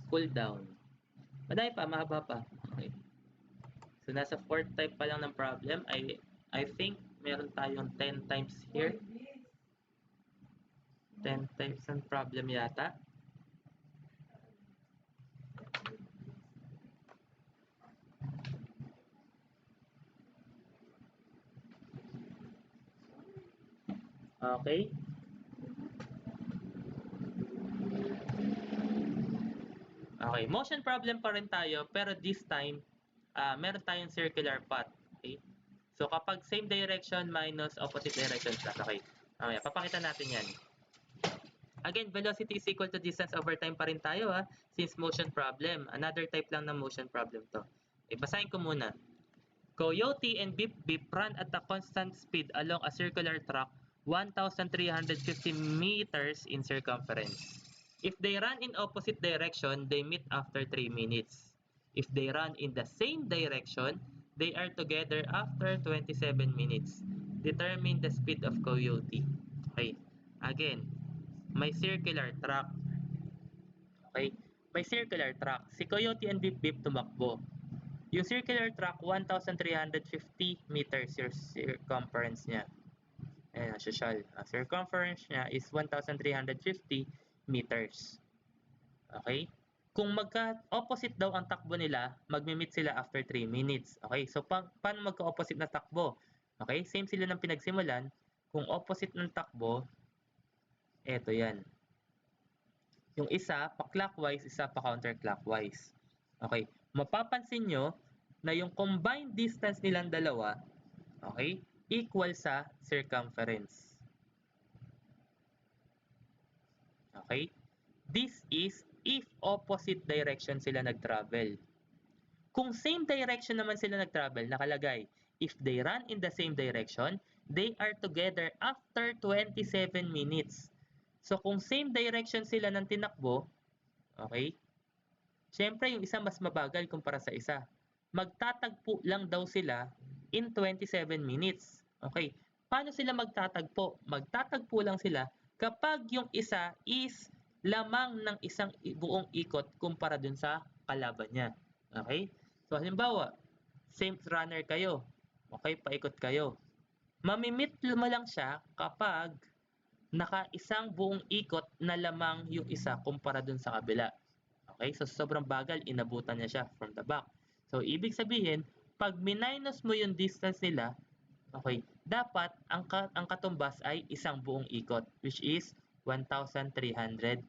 Cool down. Madami pa, mahaba pa. Okay. So, nasa fourth type pa lang ng problem. I think meron tayong 10 times here. 10 times ng problem yata. Okay. Okay, motion problem pa rin tayo, pero this time, meron tayong circular path. Okay? So, kapag same direction minus opposite directions lang. Okay. Okay, papakita natin yan. Again, velocity is equal to distance over time pa rin tayo, since motion problem. Another type lang ng motion problem to. Okay, basahin ko muna. Coyote and Beep Beep run at a constant speed along a circular track 1,350 meters in circumference. If they run in opposite direction, they meet after 3 minutes. If they run in the same direction, they are together after 27 minutes. Determine the speed of Coyote. Okay. Again, may circular track. Okay. May circular track. Si Coyote and Beep Beep tumakbo. Yung circular track, 1,350 meters yung circumference niya. Ayan, social. Circumference niya is 1,350 meters. Okay? Kung magka-opposite daw ang takbo nila, magmi-meet sila after 3 minutes. Okay? So, paano magka-opposite na takbo? Okay? Same sila ng pinagsimulan. Kung opposite ng takbo, eto yan. Yung isa, pa-clockwise, isa pa-counterclockwise. Okay? Mapapansin nyo na yung combined distance nilang dalawa, okay, equal sa circumference. Okay? This is if opposite direction sila nag-travel. Kung same direction naman sila nag-travel, nakalagay, if they run in the same direction, they are together after 27 minutes. So, kung same direction sila ng tinakbo, okay, siyempre, yung isa mas mabagal kumpara sa isa. Magtatagpo lang daw sila in 27 minutes. Okay. Paano sila magtatagpo? Magtatagpo lang sila kapag yung isa is lamang ng isang buong ikot kumpara dun sa kalaban niya. Okay? So, halimbawa, same runner kayo. Okay, paikot kayo. Mamimit mo lang siya kapag naka-isang buong ikot na lamang yung isa kumpara dun sa kabila. Okay? So, sobrang bagal, inabutan niya siya from the back. So, ibig sabihin, pag minus mo yung distance nila, okay, dapat ang katumbas ay isang buong ikot, which is 1,350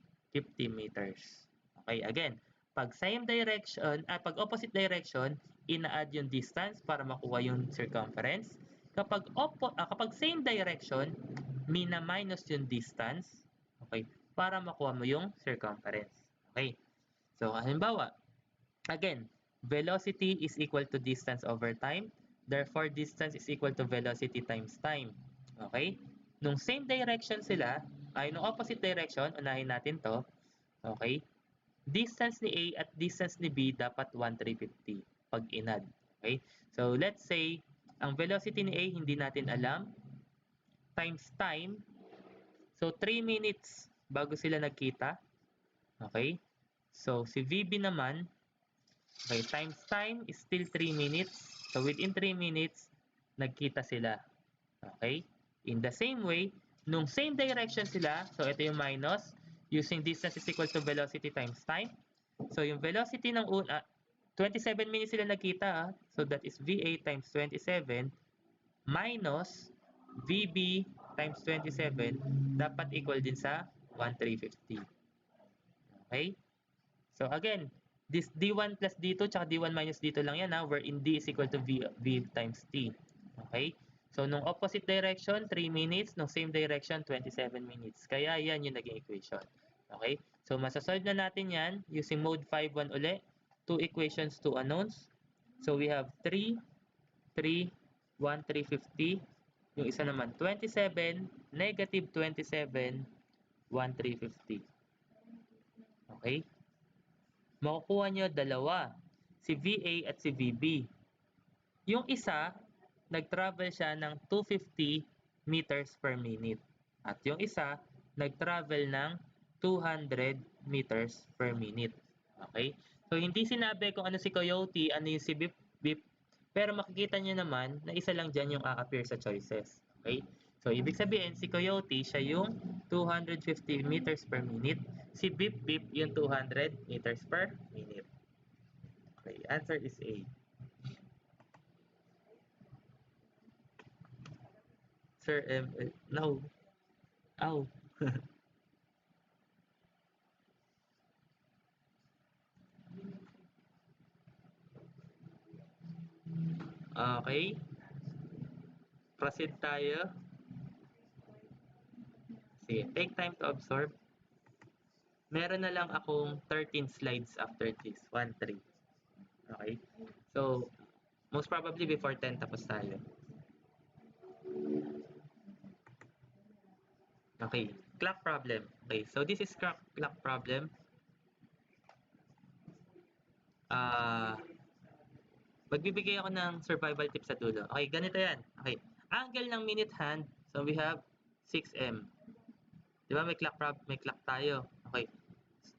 meters. Okay, again, pag same direction, pag opposite direction, ina-add yung distance para makuha yung circumference. Kapag same direction, mina-minus yung distance, okay, para makuha mo yung circumference. Okay, so halimbawa, again, velocity is equal to distance over time. Therefore, distance is equal to velocity times time. Okay? Nung same direction sila, nung opposite direction, unahin natin to. Okay? Distance ni A at distance ni B dapat 1,350 pag inad. Okay? So, let's say, ang velocity ni A hindi natin alam, times time. So, 3 minutes bago sila nagkita. Okay? So, si VB naman, okay, times time is still 3 minutes. So, within 3 minutes, nagkita sila. Okay? In the same way, nung same direction sila, so ito yung minus, using distance is equal to velocity times time. So, yung velocity ng 27 minutes sila nagkita. So, that is VA times 27 minus VB times 27 dapat equal din sa 1,350. Okay? So again, this D1 plus D2 tsaka D1 minus D2 lang yan wherein D is equal to V times T. Okay? So nung opposite direction, 3 minutes. Nung same direction, 27 minutes. Kaya yan yung naging equation. Okay? So masasolve na natin yan using mode 5-1 uli. 2 equations, 2 unknowns. So we have 3, 3, 1, 350. Yung isa naman, 27, negative 27, 1, 350. Okay? Makukuha nyo dalawa, si VA at si VB. Yung isa, nag-travel siya ng 250 meters per minute. At yung isa, nag-travel ng 200 meters per minute. Okay? So, hindi sinabi kung ano si Coyote, ano yung si Bip Bip, pero makikita nyo naman na isa lang dyan yung a-appear sa choices. Okay? So, ibig sabihin, si Coyote, siya yung 250 meters per minute. Si Bip Bip, yung 200 meters per minute. Okay, answer is A. Sir M, no. Ow. Okay. Proceed tayo. Sige, take time to absorb. Meron na lang akong 13 slides after this. 1, 3. Okay? So, most probably before 10 tapos tayo. Okay. Clock problem. Okay, so this is clock problem. Magbibigay ako ng survival tips sa dulo. Okay, ganito yan. Okay. Angle ng minute hand. So, we have 6M. Di ba? May clock tayo. Okay.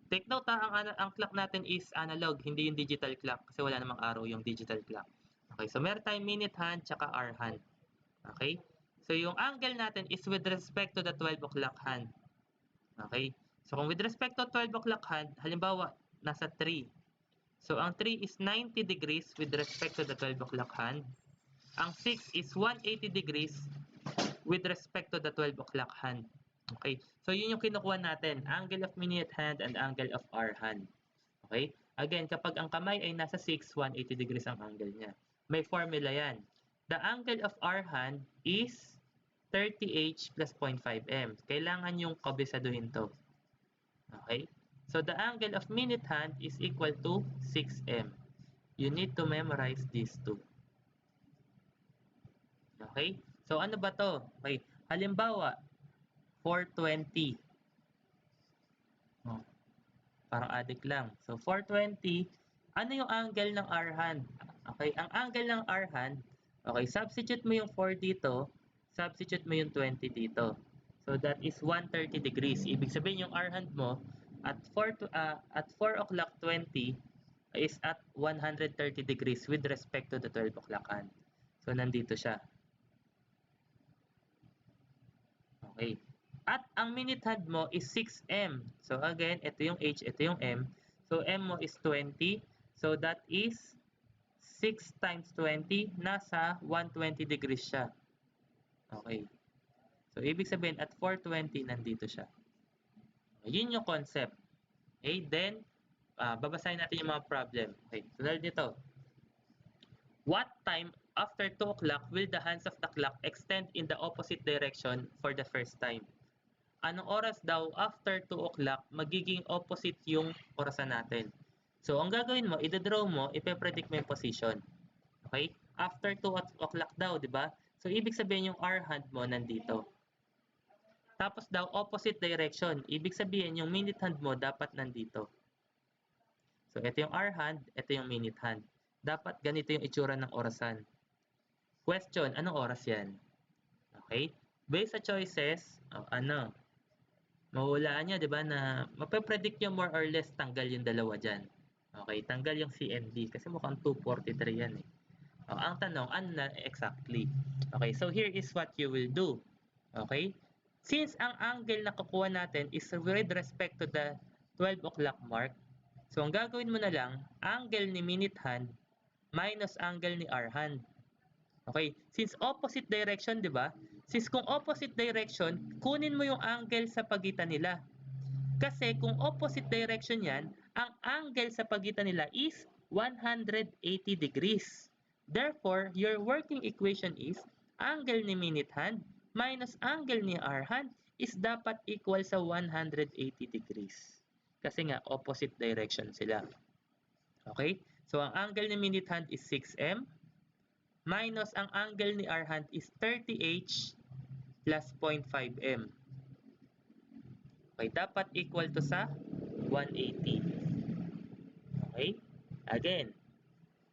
Take note ang clock natin is analog, hindi yung digital clock kasi wala namang arrow yung digital clock. Okay, so meron tayong minute hand tsaka hour hand. Okay? So yung angle natin is with respect to the 12 o'clock hand. Okay? So kung with respect to 12 o'clock hand, halimbawa, nasa 3. So ang 3 is 90 degrees with respect to the 12 o'clock hand. Ang 6 is 180 degrees with respect to the 12 o'clock hand. Okay? So, yun yung kinukuha natin. Angle of minute hand and angle of hour hand. Okay? Again, kapag ang kamay ay nasa 6, 180 degrees ang angle niya. May formula yan. The angle of hour hand is 30H plus 0.5M. Kailangan yung kabisaduhin to. Okay? So, the angle of minute hand is equal to 6M. You need to memorize these two. Okay? So, ano ba to? Okay. Halimbawa, 420. Oh, parang addict lang. So, 420. Ano yung angle ng hour hand? Okay, ang angle ng hour hand, okay, substitute mo yung 4 dito, substitute mo yung 20 dito. So, that is 130 degrees. Ibig sabihin yung hour hand mo, at 4 o'clock 20 is at 130 degrees with respect to the 12 o'clock hand. So, nandito siya. Okay. At ang minute hand mo is 6M. So, again, ito yung H, ito yung M. So, M mo is 20. So, that is 6 times 20, nasa 120 degrees siya. Okay. So, ibig sabihin, at 420, nandito siya. Yun yung concept. Okay, then, babasahin natin yung mga problem. Okay, tulad nito. What time after 2 o'clock will the hands of the clock extend in the opposite direction for the first time? Anong oras daw after 2 o'clock magiging opposite yung orasan natin? So, ang gagawin mo, i-draw mo, ipe-predict mo yung position. Okay? After 2 o'clock daw, di ba? So, ibig sabihin yung R hand mo nandito. Tapos daw, opposite direction. Ibig sabihin yung minute hand mo dapat nandito. So, ito yung R hand, ito yung minute hand. Dapat ganito yung itsura ng orasan. Question, anong oras yan? Okay? Based sa choices, mahulaan nyo, di ba, na mapapredict nyo more or less tanggal yung dalawa dyan. Okay, tanggal yung C and D kasi mukhang 243 yan eh. Ang tanong, ano na exactly? Okay, so here is what you will do. Okay? Since ang angle na kukuha natin is with respect to the 12 o'clock mark, so ang gagawin mo na lang, angle ni minute hand minus angle ni R hand. Okay, since opposite direction, di ba? Since kung opposite direction, kunin mo yung angle sa pagitan nila. Kasi kung opposite direction yan, ang angle sa pagitan nila is 180 degrees. Therefore, your working equation is angle ni minute hand minus angle ni R hand is dapat equal sa 180 degrees. Kasi nga, opposite direction sila. Okay? So, ang angle ni minute hand is 6M minus ang angle ni R hand is 30H plus 0.5M. Okay, dapat equal to sa 180. Okay? Again,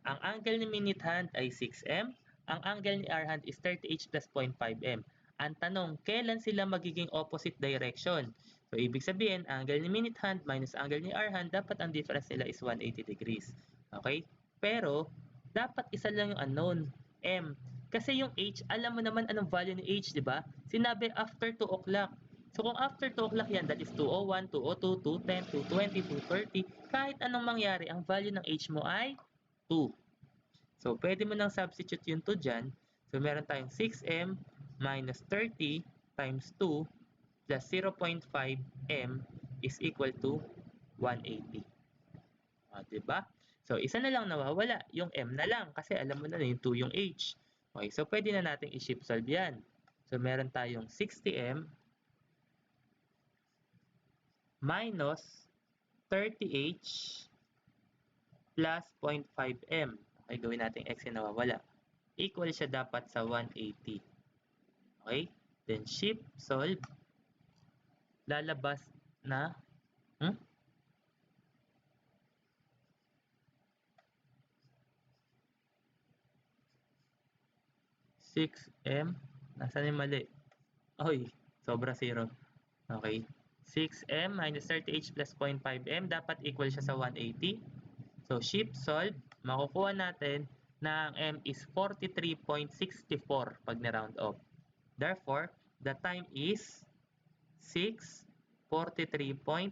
ang angle ni minute hand ay 6M, ang angle ni R hand is 30H plus 0.5M. Ang tanong, kailan sila magiging opposite direction? So, ibig sabihin, angle ni minute hand minus angle ni R hand, dapat ang difference nila is 180 degrees. Okay? Pero, dapat isa lang yung unknown, M. Kasi yung H, alam mo naman anong value ni H, di ba? Sinabi after 2 o'clock. So, kung after 2 o'clock yan, that is 2:01, 2:02, 2:10, 2:20, 2:30, kahit anong mangyari, ang value ng H mo ay 2. So, pwede mo nang substitute yung 2 dyan. So, meron tayong 6M minus 30 times 2 plus 0.5M is equal to 180. Diba? So, isa na lang nawawala, yung M na lang kasi alam mo na yung 2 yung H. Okay, so pwede na natin i-shift solve yan. So, meron tayong 60M minus 30H plus 0.5M. Okay, gawin natin X yung nawawala. Equal siya dapat sa 180. Okay, then shift solve. Lalabas na 6M. Nasaan yung mali? Oy, sobra 0. Okay. 6M minus 30H plus 0.5M. Dapat equal siya sa 180. So, shift solve. Makukuha natin na ang M is 43.64 pag na-round off. Therefore, the time is 6:43.64.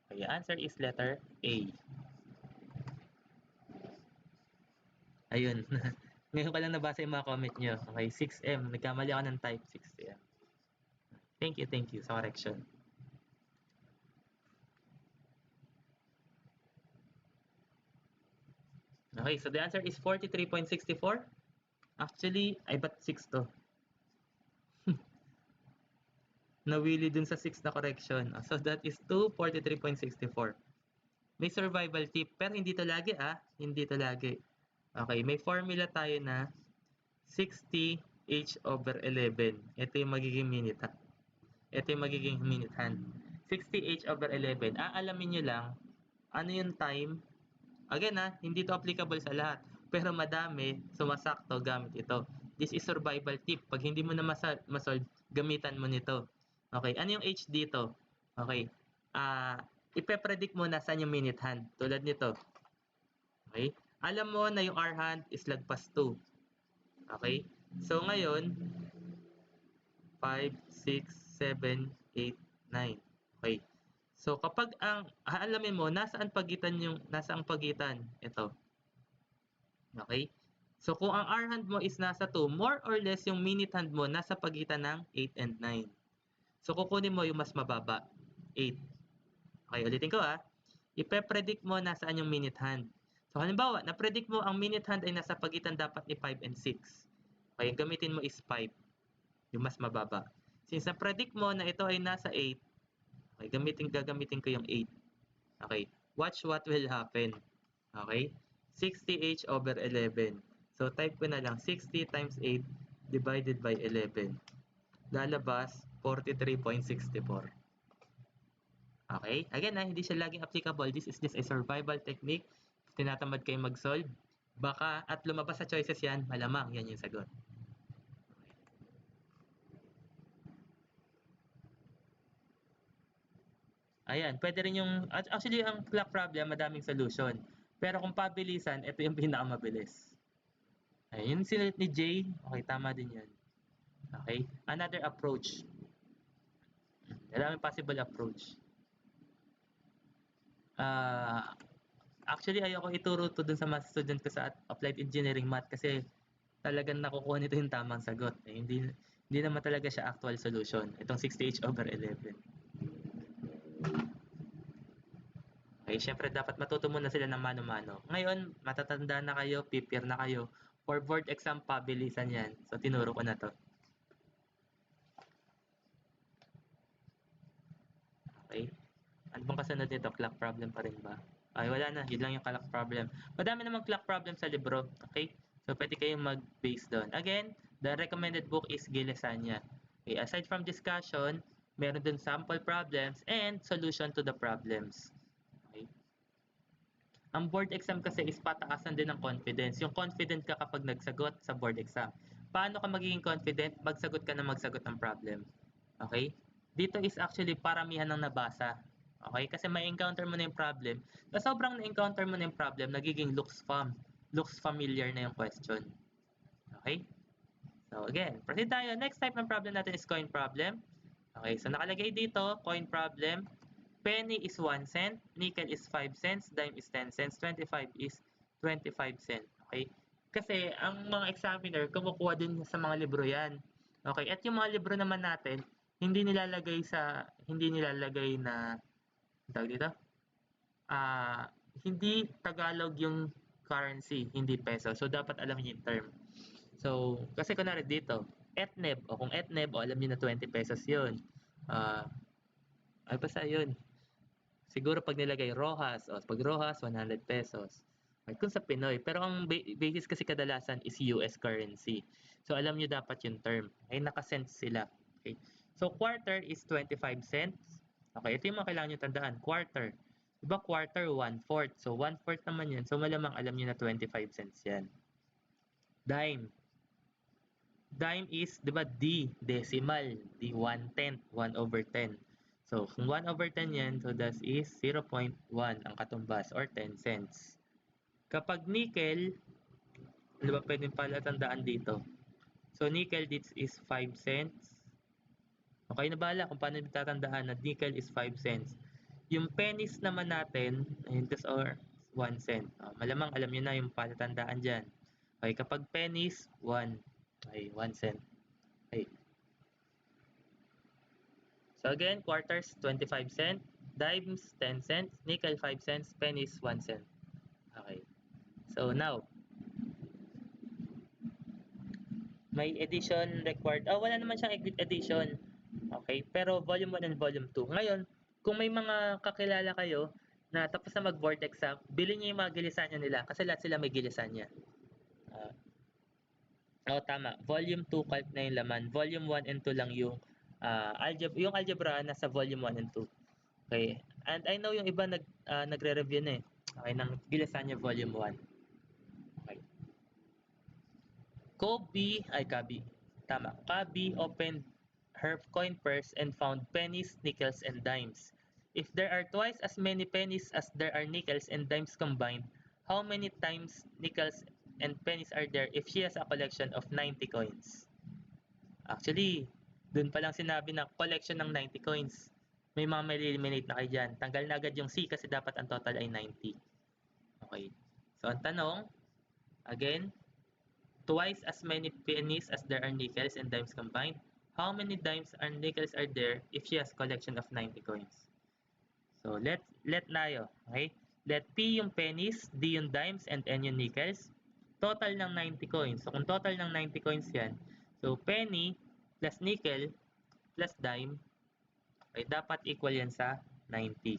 Okay, the answer is letter A. Ayun. Ngayon ko lang nabasa yung mga comment nyo. Okay, 6M. Nagkamali ako ng type 6M. Thank you sa correction. Okay, so the answer is 43.64. Actually, ay ba't 6 to? Nawili dun sa 6 na correction. So that is 243.64. May survival tip, pero hindi to lagi Hindi to lagi. Okay, may formula tayo na 60H over 11. Ito yung magiging minute Ito yung magiging minute hand. 60H over 11. Aalamin nyo lang, ano yung time. Again hindi to applicable sa lahat. Pero madami, sumasakto gamit ito. this is survival tip. Pag hindi mo na masolve, gamitan mo nito. Okay, ano yung H dito? Okay, ipe-predict mo na saan yung minute hand. Tulad nito. Okay, alam mo na yung R hand is lagpas 2. Okay, so ngayon, 5, 6, 7, 8, 9. Okay. So kapag alamin mo nasaan pagitan ito. Okay? So kung ang R hand mo is nasa 2, more or less yung minute hand mo nasa pagitan ng 8 and 9. So kukunin mo yung mas mababa, 8. Okay, ulitin ko Ipe-predict mo nasaan yung minute hand. So halimbawa, na-predict mo ang minute hand ay nasa pagitan dapat ni 5 and 6. Okay, gamitin mo is 5. Yung mas mababa. Since na-predict mo na ito ay nasa 8, okay, gagamitin ko yung 8. Okay, watch what will happen. Okay, 60h over 11. So, type ko na lang 60 times 8 divided by 11. Lalabas, 43.64. Okay, again hindi siya laging applicable. This is just a survival technique. If tinatamad kayo mag-solve, baka at lumabas sa choices yan, malamang yan yung sagot. Ayan, pwede rin yung, actually ang clock problem, madaming solution. Pero kung pabilisan, ito yung pinakamabilis. Ayun, yung sinulit ni Jay, okay, tama din yan. Okay, another approach. Madaming possible approach. Actually, ayoko ituro to dun sa mga student ko sa Applied Engineering Math kasi talagang nakukuha nito yung tamang sagot. Hindi naman talaga siya actual solution. Itong 60h over 11. Okay, syempre dapat matuto muna sila ng mano-mano. Ngayon, matatanda na kayo, prepare na kayo. For board exam, pabilisan yan. So, tinuro ko na to. Okay. Ano bang kasunod nito? Clock problem pa rin ba? Ay, wala na. Yun lang yung clock problem. Madami namang clock problem sa libro. Okay? So, pwede kayong mag-base doon. Again, the recommended book is Gilisanya. Okay, aside from discussion, meron dun sample problems and solution to the problems. Okay? Ang board exam kasi is pataasan din ng confidence. Yung confident ka kapag nagsagot sa board exam. Paano ka magiging confident? Magsagot ka na magsagot ng problem. Okay? Dito is actually paramihan ng nabasa. Okay? Kasi may encounter mo na yung problem. Sa sobrang na-encounter mo na yung problem, nagiging looks familiar na yung question. Okay? So again, proceed tayo. Next type ng problem natin is coin problem. Okay, so nakalagay dito, coin problem. Penny is 1 cent, nickel is 5 cents, dime is 10 cents, 25 is 25 cents. Okay? Kasi ang mga examiner, kumukuha din sa mga libro yan. Okay? At yung mga libro naman natin, hindi nilalagay na, tawag dito? Hindi Tagalog yung currency, hindi peso. So, dapat alam niyo yung term. So, kasi kunwari dito, etneb, o kung etneb, alam niyo na 20 pesos yun. Ay, basta yun. Siguro pag nilagay Rojas, pag Rojas, 100 pesos. Right, kung sa Pinoy. Pero ang basis kasi kadalasan is US currency. So, alam nyo dapat yung term. Okay, naka-cents sila. Okay. So, quarter is 25 cents. Okay, ito yung mga kailangan nyo tandaan. Quarter. Diba quarter, 1/4. So, 1/4 naman yun. So, malamang alam nyo na 25 cents yan. Dime. Dime is, diba, D, decimal. D, 1/10. 1/10. So, kung 1/10 yan, so that is 0.1 ang katumbas or 10 cents. Kapag nickel, ano ba pwedeng palatandaan dito? So, nickel this is 5 cents. Okay na bahala kung paano tatandaan na nickel is 5 cents. Yung pennies naman natin, ayun, this or 1 cent. Malamang alam nyo na yung palatandaan dyan. Okay, kapag pennies, 1. Okay, 1 cent. Okay. So again, quarters, 25 cents, dimes, 10 cents, nickel, 5 cents, pennies, 1 cent. Okay. So now, may edition required. Wala naman siyang edition. Okay, pero volume 1 and volume 2. Ngayon, kung may mga kakilala kayo na tapos na mag-board exam, bilhin niyo yung mga gilisanya nila kasi lahat sila may gilisanya. Tama. Volume 2 calc na yung laman. Volume 1 and 2 lang yung algebra nasa volume 1 and 2. Okay. And I know yung iba nagre-review na Okay, ng Gilisanya volume 1. Okay. Kabi opened her coin purse and found pennies, nickels, and dimes. If there are twice as many pennies as there are nickels and dimes combined, how many times nickels and pennies are there if she has a collection of 90 coins? Actually, dun pa lang sinabi na collection ng 90 coins. May mga may eliminate na kayo dyan. Tanggal na agad yung C kasi dapat ang total ay 90. Okay. So, ang tanong, again, twice as many pennies as there are nickels and dimes combined. How many dimes and nickels are there if she has collection of 90 coins? So, let tayo. Okay? Let P yung pennies, D yung dimes, and N yung nickels. Total ng 90 coins. So, kung total ng 90 coins yan, so penny plus nickel plus dime ay dapat equal yan sa 90.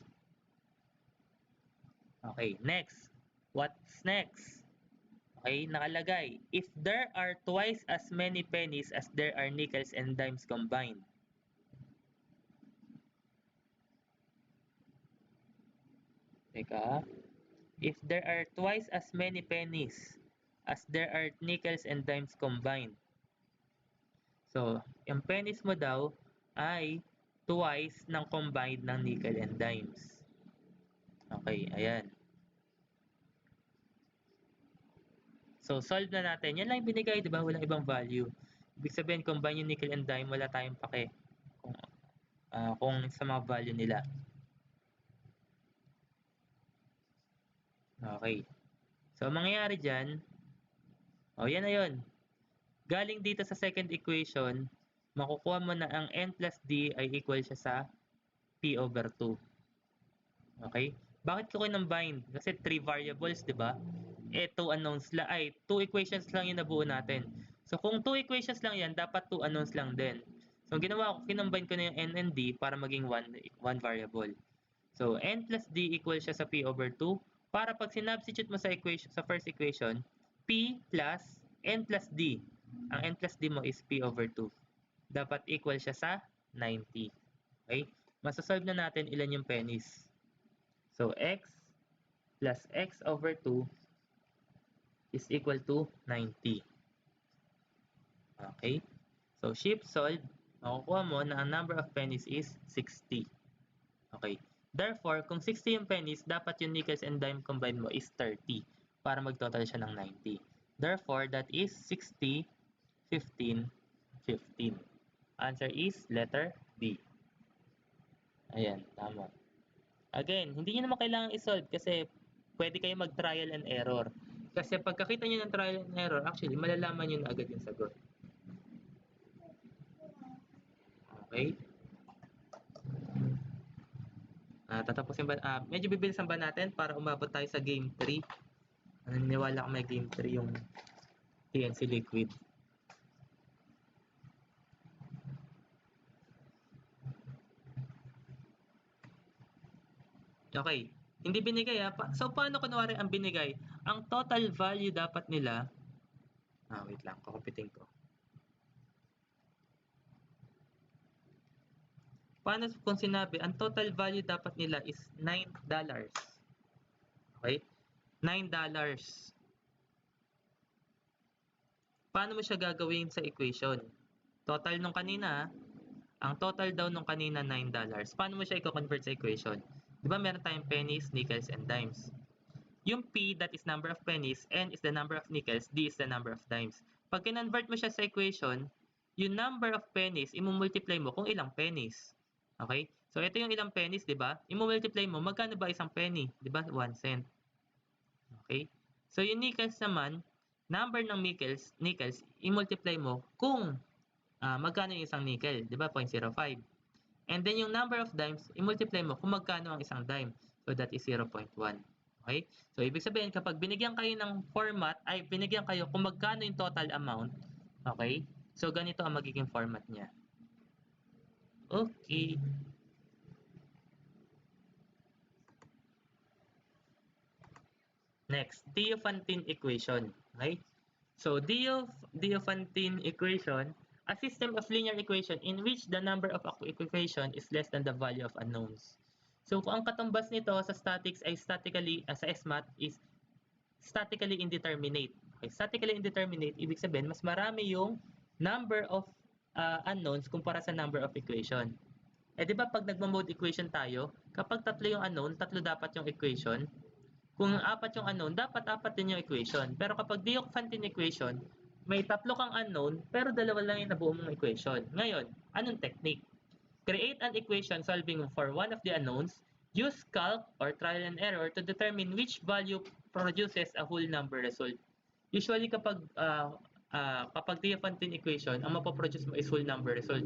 Okay, next. What's next? Okay, nakalagay. If there are twice as many pennies as there are nickels and dimes combined. Teka. If there are twice as many pennies as there are nickels and dimes combined. So, yung pennies mo daw ay twice ng combined ng nickel and dimes. Okay, ayan. So, solve na natin. Yan lang yung binigay, di ba? Walang ibang value. Ibig sabihin, combine yung nickel and dime, wala tayong pake kung sa mga value nila. Okay. So, mangyayari dyan, yan na yun. Galing dito sa second equation, makukuha mo na ang n plus d ay equal siya sa p over 2. Okay? Bakit ko kinambine? Kasi 3 variables, di ba? 2 unknowns lang, 2 equations lang yung nabuo natin. So, kung 2 equations lang yan, dapat 2 unknowns lang din. So, ang ginawa ko, kinambine ko na yung n and d para maging 1 variable. So, n plus d equal siya sa p over 2. Para pag sinubstitute mo sa first equation, p plus n plus d. Ang n plus d mo is p over 2. Dapat equal siya sa 90. Okay? Masasolve na natin ilan yung pennies. So, x plus x over 2 is equal to 90. Okay? So, shift solve, makukuha mo na ang number of pennies is 60. Okay? Therefore, kung 60 yung pennies, dapat yung nickels and dime combined mo is 30 para mag-total siya ng 90. Therefore, that is 60, 15, 15. Answer is letter B. Ayan, tama. Again, hindi nyo naman kailangan isolve kasi pwede kayo mag-trial and error. Kasi pagkakita nyo ng trial and error, actually, malalaman nyo na agad yung sagot. Okay? Tatapusin ba? Medyo bibilisan ba natin para umabot tayo sa game 3? Naniniwala ko may game 3 yung TNC Liquid. Okay. Hindi binigay So, paano kunwari ang binigay? Ang total value dapat nila... wait lang. Kukupitin ko. Paano kung sinabi, ang total value dapat nila is $9. Okay? $9. Paano mo siya gagawin sa equation? Total nung kanina, ang total daw nung kanina $9. Paano mo siya i-convert sa equation? Di ba meron tayong pennies, nickels, and dimes? Yung P, that is number of pennies, N is the number of nickels, D is the number of dimes. Pag kinonvert mo siya sa equation, yung number of pennies, imumultiply mo kung ilang pennies. Okay? So, ito yung ilang pennies, di ba? Imumultiply mo, magkano ba isang penny? Di ba? 1 cent. Okay? So, yung nickels naman, number ng nickels, imultiply mo kung magkano yung isang nickel, di ba? 0.05. And then yung number of dimes, i-multiply mo kung magkano ang isang dime. So that is 0.1. Okay? So ibig sabihin, kapag binigyan kayo ng format, ay binigyan kayo kung magkano yung total amount. Okay? So ganito ang magiging format niya. Okay. Next, Diophantine equation. Okay? So Diophantine equation, a system of linear equation in which the number of equation is less than the value of unknowns. So kung ang katumbas nito sa statics ay statically, sa SMAT is statically indeterminate. Okay, statically indeterminate, ibig sabihin, mas marami yung number of unknowns kumpara sa number of equation. Eh, di ba pag nagma-mode equation tayo, kapag tatlo yung unknown, tatlo dapat yung equation. Kung apat yung unknown, dapat apat din yung equation. Pero kapag Diophantine equation, may tatlo kang unknown, pero dalawa lang yung nabuo mong equation. Ngayon, anong technique? Create an equation solving for one of the unknowns. Use calc or trial and error to determine which value produces a whole number result. Usually kapag Diophantine equation, ang mapoproduce mo is whole number result.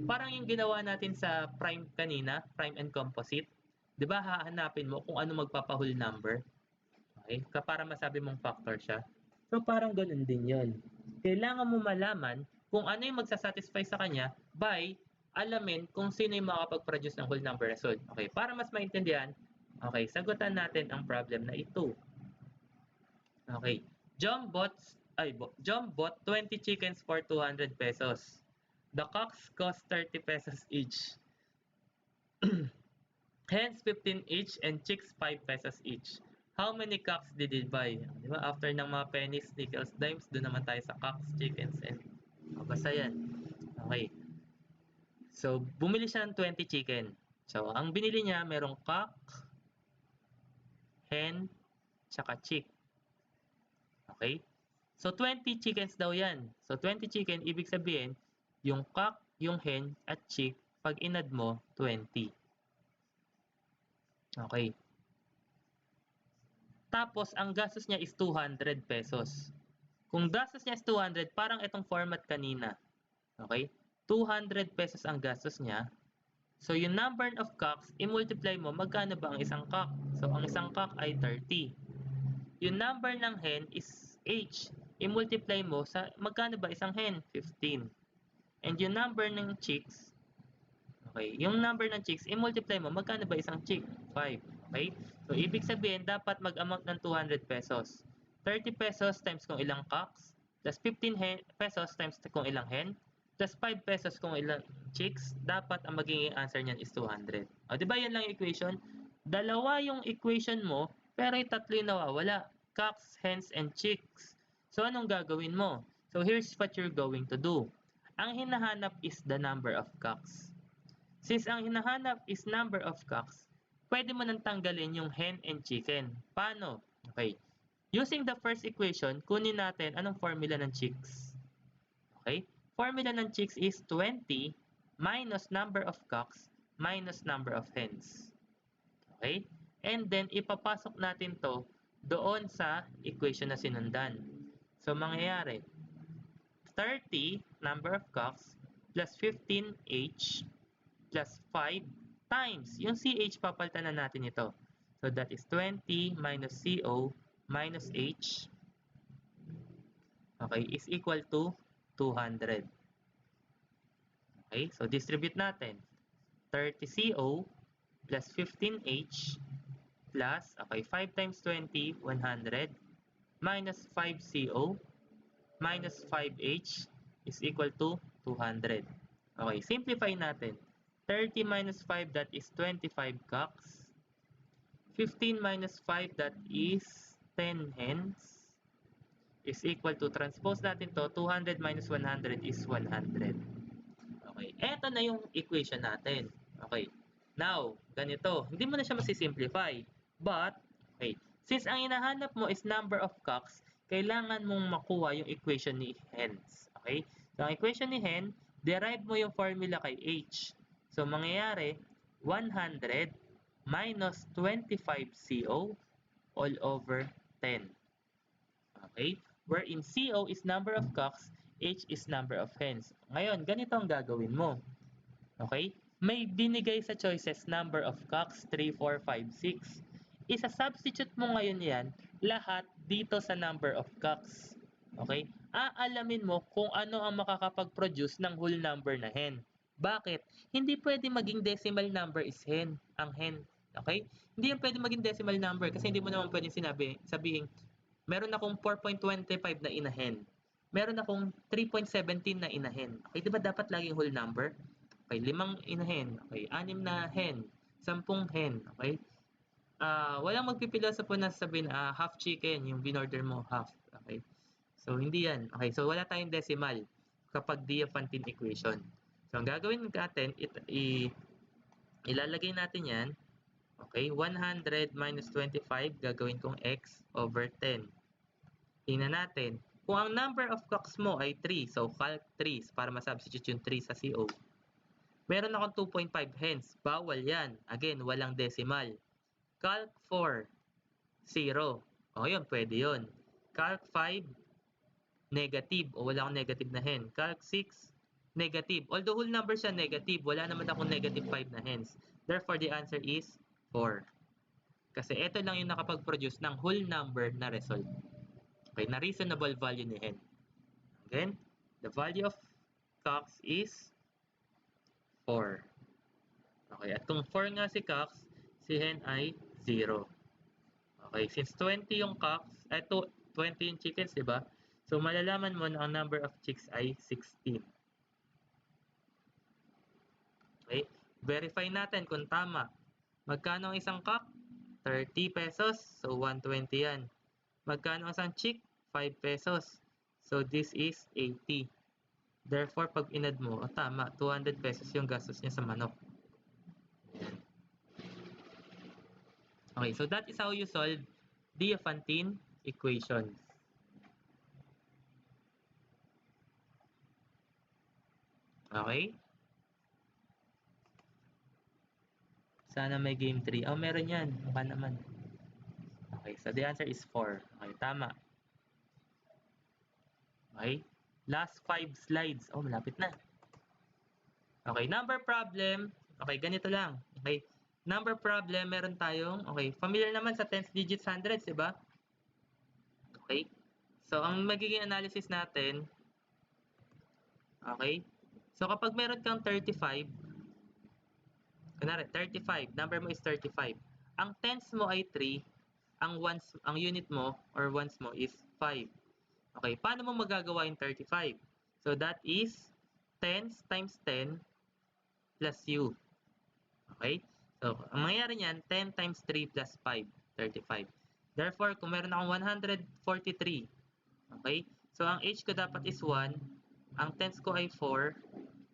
Parang yung ginawa natin sa prime kanina, prime and composite. 'Di ba hahanapin mo kung ano magpapa-whole number? Okay? Para masabi mong factor siya. So parang ganun din 'yon. Kailangan mo malaman kung ano yung magsasatisfy sa kanya by alamin kung sino yung makakapag-produce ng whole number result. Okay, para mas maintindihan, okay, sagutan natin ang problem na ito. Okay. John bought 20 chickens for 200 pesos. The cocks cost 30 pesos each. Hens 15 each and chicks 5 pesos each. How many cocks did he buy? Di ba? After ng mga pennies, nickels, dimes, doon naman tayo sa cocks, chickens, and basta yan. Okay. So, bumili siya ng 20 chicken. So, ang binili niya, merong cock, hen, tsaka chick. Okay? So, 20 chickens daw yan. So, 20 chicken, ibig sabihin, yung cock, yung hen, at chick, pag inad mo, 20. Okay. Tapos, ang gastos niya is 200 pesos. Kung gastos niya is 200, parang itong format kanina. Okay? 200 pesos ang gastos niya. So, yung number of cocks, i-multiply mo, magkano ba ang isang cock? So, ang isang cock ay 30. Yung number ng hen is H. I-multiply mo sa magkano ba isang hen? 15. And yung number ng chicks, okay, yung number ng chicks, i-multiply mo, magkano ba isang chick? 5. Okay? So, ibig sabihin, dapat mag-amount ng 200 pesos. 30 pesos times kung ilang cocks, plus 15 pesos times kung ilang hen, plus 5 pesos kung ilang chicks, dapat ang magiging answer niyan is 200. O, di ba yan lang yung equation? Dalawa yung equation mo, pero yung tatlo yung nawawala. Cocks, hens, and chicks. So, anong gagawin mo? So, here's what you're going to do. Ang hinahanap is the number of cocks. Since ang hinahanap is number of cocks, pwede mo nang tanggalin yung hen and chicken. Paano? Okay. Using the first equation, kunin natin anong formula ng chicks. Okay? Formula ng chicks is 20 minus number of cocks minus number of hens. Okay? And then, ipapasok natin to doon sa equation na sinundan. So, mangyayari, 30 number of cocks plus 15H plus 5 times yung CH, papalitan na natin ito. So, that is 20 minus CO minus H, okay, is equal to 200. Okay, so distribute natin. 30CO plus 15H plus, okay, 5 times 20, 100, minus 5CO minus 5H is equal to 200. Okay, simplify natin. 30 minus 5, that is 25 cocks. 15 minus 5, that is 10 hens, is equal to, transpose natin to, 200 minus 100 is 100. Okay, eto na yung equation natin. Okay, now, ganito. Hindi mo na siya masisimplify. But, okay, since ang hinahanap mo is number of cocks, kailangan mong makuha yung equation ni hens. Okay, so ang equation ni hen, derive mo yung formula kay H. So, mangyayari, 100 minus 25CO all over 10. Okay? Wherein CO is number of cocks, H is number of hens. Ngayon, ganito ang gagawin mo. Okay? May binigay sa choices number of cocks, 3, 4, 5, 6. Isa-substitute mo ngayon yan lahat dito sa number of cocks. Okay? Aalamin mo kung ano ang makakapag-produce ng whole number na hen. Bakit? Hindi pwede maging decimal number is hen, ang hen. Okay? Hindi yan pwede maging decimal number kasi hindi mo naman pwedeng sabihin, meron akong 4.25 na inahen. Meron akong 3.17 na inahen. Okay, di ba dapat laging whole number? Okay, 5 inahen. Okay, 6 na hen. 10 hen. Okay? Walang magpipilosopo na sabihin half chicken, yung binorder mo, half. Okay? So, hindi yan. Okay, so wala tayong decimal kapag Aventine equation. So, ang gagawin natin, ilalagay natin yan. Okay, 100 minus 25, gagawin kong x over 10. Tingnan natin. Kung ang number of cocks mo ay 3, so calc 3 para masubstitute yung 3 sa CO. Meron akong 2.5, hence, bawal yan. Again, walang decimal. Calc 4, 0. O yun, pwede yun. Calc 5, negative. O wala akong negative na hen. Calc 6, negative. Although whole number siya negative, wala naman akong negative 5 na hens. Therefore, the answer is 4. Kasi ito lang yung nakapag-produce ng whole number na result. Okay, na reasonable value ni hen. Again, the value of cox is 4. Okay, at kung 4 nga si cox, si hen ay 0. Okay, since 20 yung cocks, 20 yung chickens, di ba? So, malalaman mo na ang number of chicks ay 16. Okay, verify natin kung tama. Magkano ang isang cock? 30 pesos. So, 120 yan. Magkano ang isang chick? 5 pesos. So, this is 80. Therefore, pag inad mo, tama, 200 pesos yung gastos niya sa manok. Okay, so that is how you solve the Aventine equation. Okay? Sana may game 3. Oh, meron yan. Mukha naman. Okay, so the answer is 4. Okay, tama. Okay? Last 5 slides. Oh, malapit na. Okay, number problem. Okay, ganito lang. Okay, number problem, meron tayong, okay, familiar naman sa tens, digits, hundreds, diba? Okay, so ang magiging analysis natin, okay, so kapag meron kang 35, kunwari, 35, number mo is 35. Ang tens mo ay 3, ang unit mo, or ones mo is 5. Okay, paano mo magagawa yung 35? So that is tens times 10 plus u. Okay? So, ang mangyayari niyan, 10 times 3 plus 5, 35. Therefore, kung meron akong 143, okay? So, ang h ko dapat is 1, ang tens ko ay 4,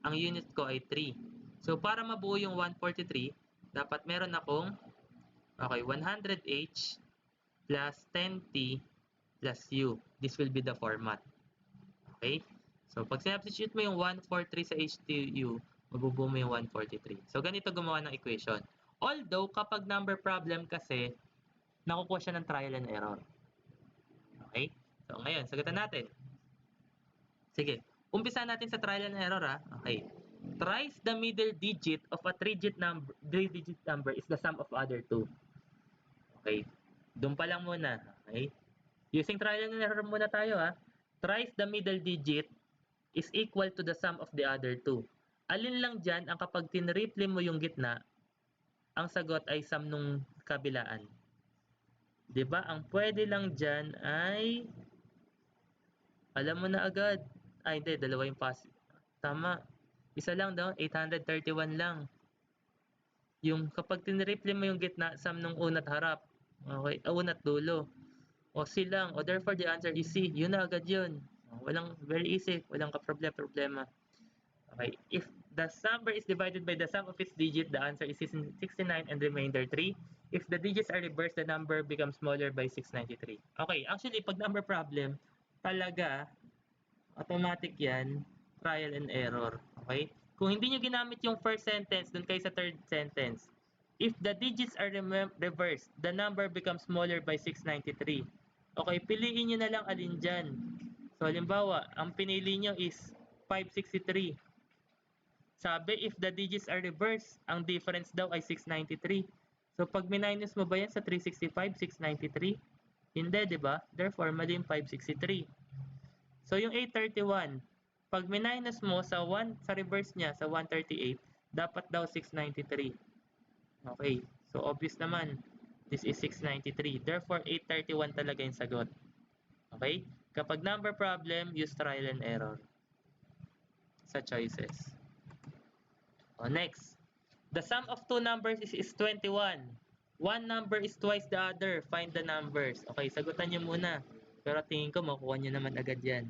ang unit ko ay 3. So, para mabuo yung 143, dapat meron akong, okay, 100h plus 10t plus u. This will be the format. Okay? So, pag substitute mo yung 143 sa h to u, mabubuo mo yung 143. So, ganito gumawa ng equation. Although, kapag number problem kasi, nakukuha siya ng trial and error. Okay? So, ngayon, sagutan natin. Sige, umpisa natin sa trial and error, ha? Okay. Thrice the middle digit of a three-digit number is the sum of other two. Okay. Doon pa lang muna. Okay. Using trial and error muna tayo, ha? Thrice the middle digit is equal to the sum of the other two. Alin lang dyan ang kapag tinriple mo yung gitna, ang sagot ay sum nung kabilaan. Diba? Ang pwede lang dyan ay, alam mo na agad. Ay, hindi. Dalawa yung pass. Tama. Isa lang daw. 831 lang. Yung kapag tinriple mo yung gitna, sum nung unat harap. Okay? Unat dulo. O C lang. O therefore, the answer is C. Yun na agad yun. Walang, very easy. Walang ka-problema. Okay, if the number is divided by the sum of its digit, the answer is 69 and remainder 3. If the digits are reversed, the number becomes smaller by 693. Okay, actually, pag number problem, talaga, automatic yan, trial and error. Okay? Kung hindi nyo ginamit yung first sentence, dun kayo sa third sentence, if the digits are reversed, the number becomes smaller by 693. Okay, piliin nyo na lang alin dyan. So, halimbawa, ang pinili nyo is 563. Sabi, if the digits are reversed, ang difference daw ay 693. So, pag minus mo ba yan sa 365, 693? Hindi, di ba? Therefore, mali yung 563. So, yung 831, pag minus mo sa reverse niya, sa 138, dapat daw 693. Okay. So, obvious naman, this is 693. Therefore, 831 talaga yung sagot. Okay? Kapag number problem, use trial and error sa choices. Oh, next. The sum of two numbers is 21. One number is twice the other. Find the numbers. Okay, sagutan nyo muna. Pero tingin ko makuha nyo naman agad yan.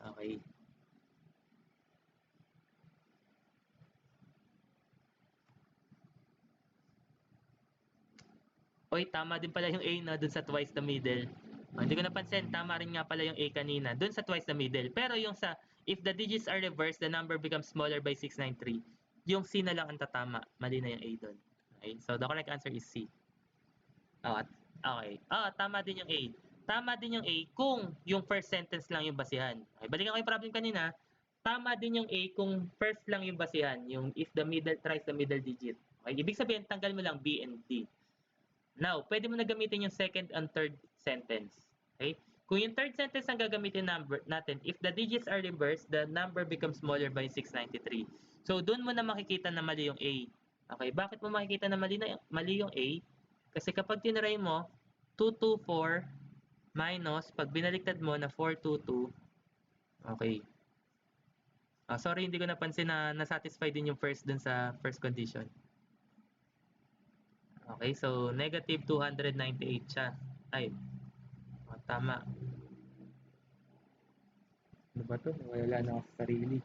Okay. Oy, tama din pala yung A na dun sa twice the middle. Hindi ko napansin, tama rin nga pala yung A kanina dun sa twice the middle. Pero yung sa if the digits are reversed, the number becomes smaller by 693. Yung C na lang ang tatama. Mali na yung A dun. Okay, so the correct answer is C. Okay. Tama din yung A. Tama din yung A kung yung first sentence lang yung basihan. Okay, balikan ko yung problem kanina. Tama din yung A kung first lang yung basihan. Yung if the middle tries the middle digit. Okay, ibig sabihin, tanggal mo lang B and D. Now, pwede mo na gamitin yung second and third sentence. Okay? Kung yung third sentence ang gagamitin natin, if the digits are reversed, the number becomes smaller by 693. So, doon mo na makikita na mali yung A. Okay? Bakit mo makikita na mali yung A? Kasi kapag tinry mo, 224 minus, pag binaliktad mo na 422, okay. Sorry, hindi ko napansin na nasatisfy din yung first dun sa first condition. Okay, so negative 298 siya. Ay, tama. Ano ba to? Wala na ako sa sarili.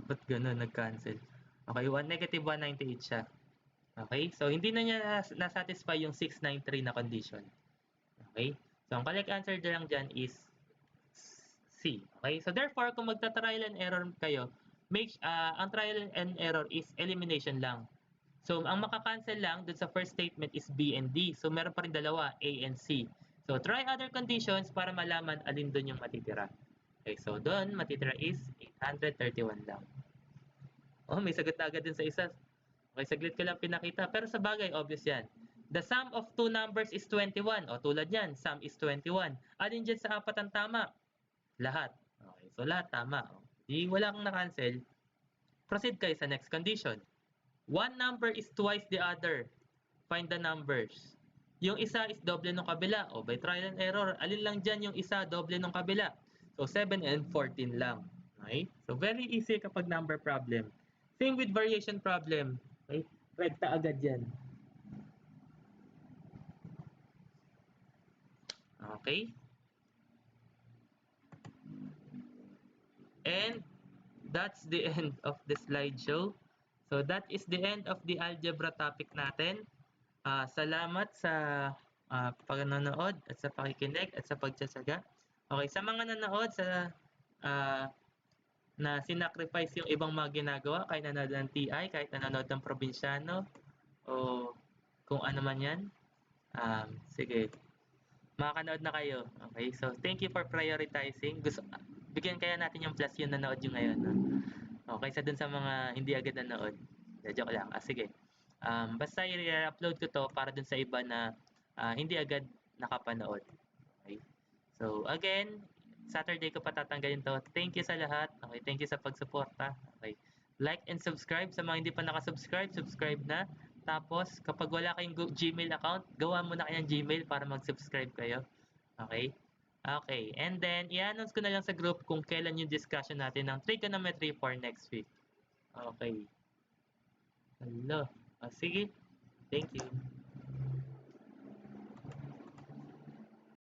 Ba't ganun? Nag-cancel. Okay, negative 198 siya. Okay, so hindi na niya nasatisfy yung 693 na condition. Okay, so ang correct answer lang dyan is C. Okay, so therefore, kung magta-trial and error kayo, ang trial and error is elimination lang. So, ang makakancel lang dun sa first statement is B and D. So, meron pa rin dalawa, A and C. So, try other conditions para malaman alin dun yung matitira. Okay, so dun, matitira is 831 lang. May sagot na agad dun sa isa. Okay, saglit ko lang pinakita. Pero sa bagay, obvious yan. The sum of two numbers is 21. Tulad yan, sum is 21. Alin dyan sa apat ang tama? Lahat. Okay, so lahat tama. Di wala kang na-cancel. Proceed kayo sa next condition. One number is twice the other. Find the numbers. Yung isa is doble ng kabila. By trial and error, alin lang dyan yung isa doble ng kabila? So, 7 and 14 lang. Okay? So, very easy kapag number problem. Same with variation problem. Okay? Rekta agad yan. Okay? And that's the end of the slideshow. So that is the end of the algebra topic natin. Salamat sa panonood at sa pakikinig at sa pagtsatsaga. Okay, sa mga nanood na sinacrifice yung ibang mga ginagawa, kahit nanonood ng TI, kahit nanonood ng probinsyano, o kung ano man yan, sige, makakanood na kayo. Okay, so thank you for prioritizing. Bigyan kaya natin yung plus yung nanood yung ngayon. Okay, sa dun sa mga hindi agad nanood. Joke lang. Sige. Basta i-upload ko to para dun sa iba na hindi agad nakapanood. Okay. So, again, Saturday ko patatanggalin to. Thank you sa lahat. Okay, thank you sa pagsuporta. Okay. Like and subscribe. Sa mga hindi pa nakasubscribe, subscribe na. Tapos, kapag wala kayong Gmail account, gawa mo na kayong Gmail para mag-subscribe kayo. Okay? Okay. And then, i-announce ko na lang sa group kung kailan yung discussion natin ng trigonometry for next week. Okay. Hello. Sige. Thank you.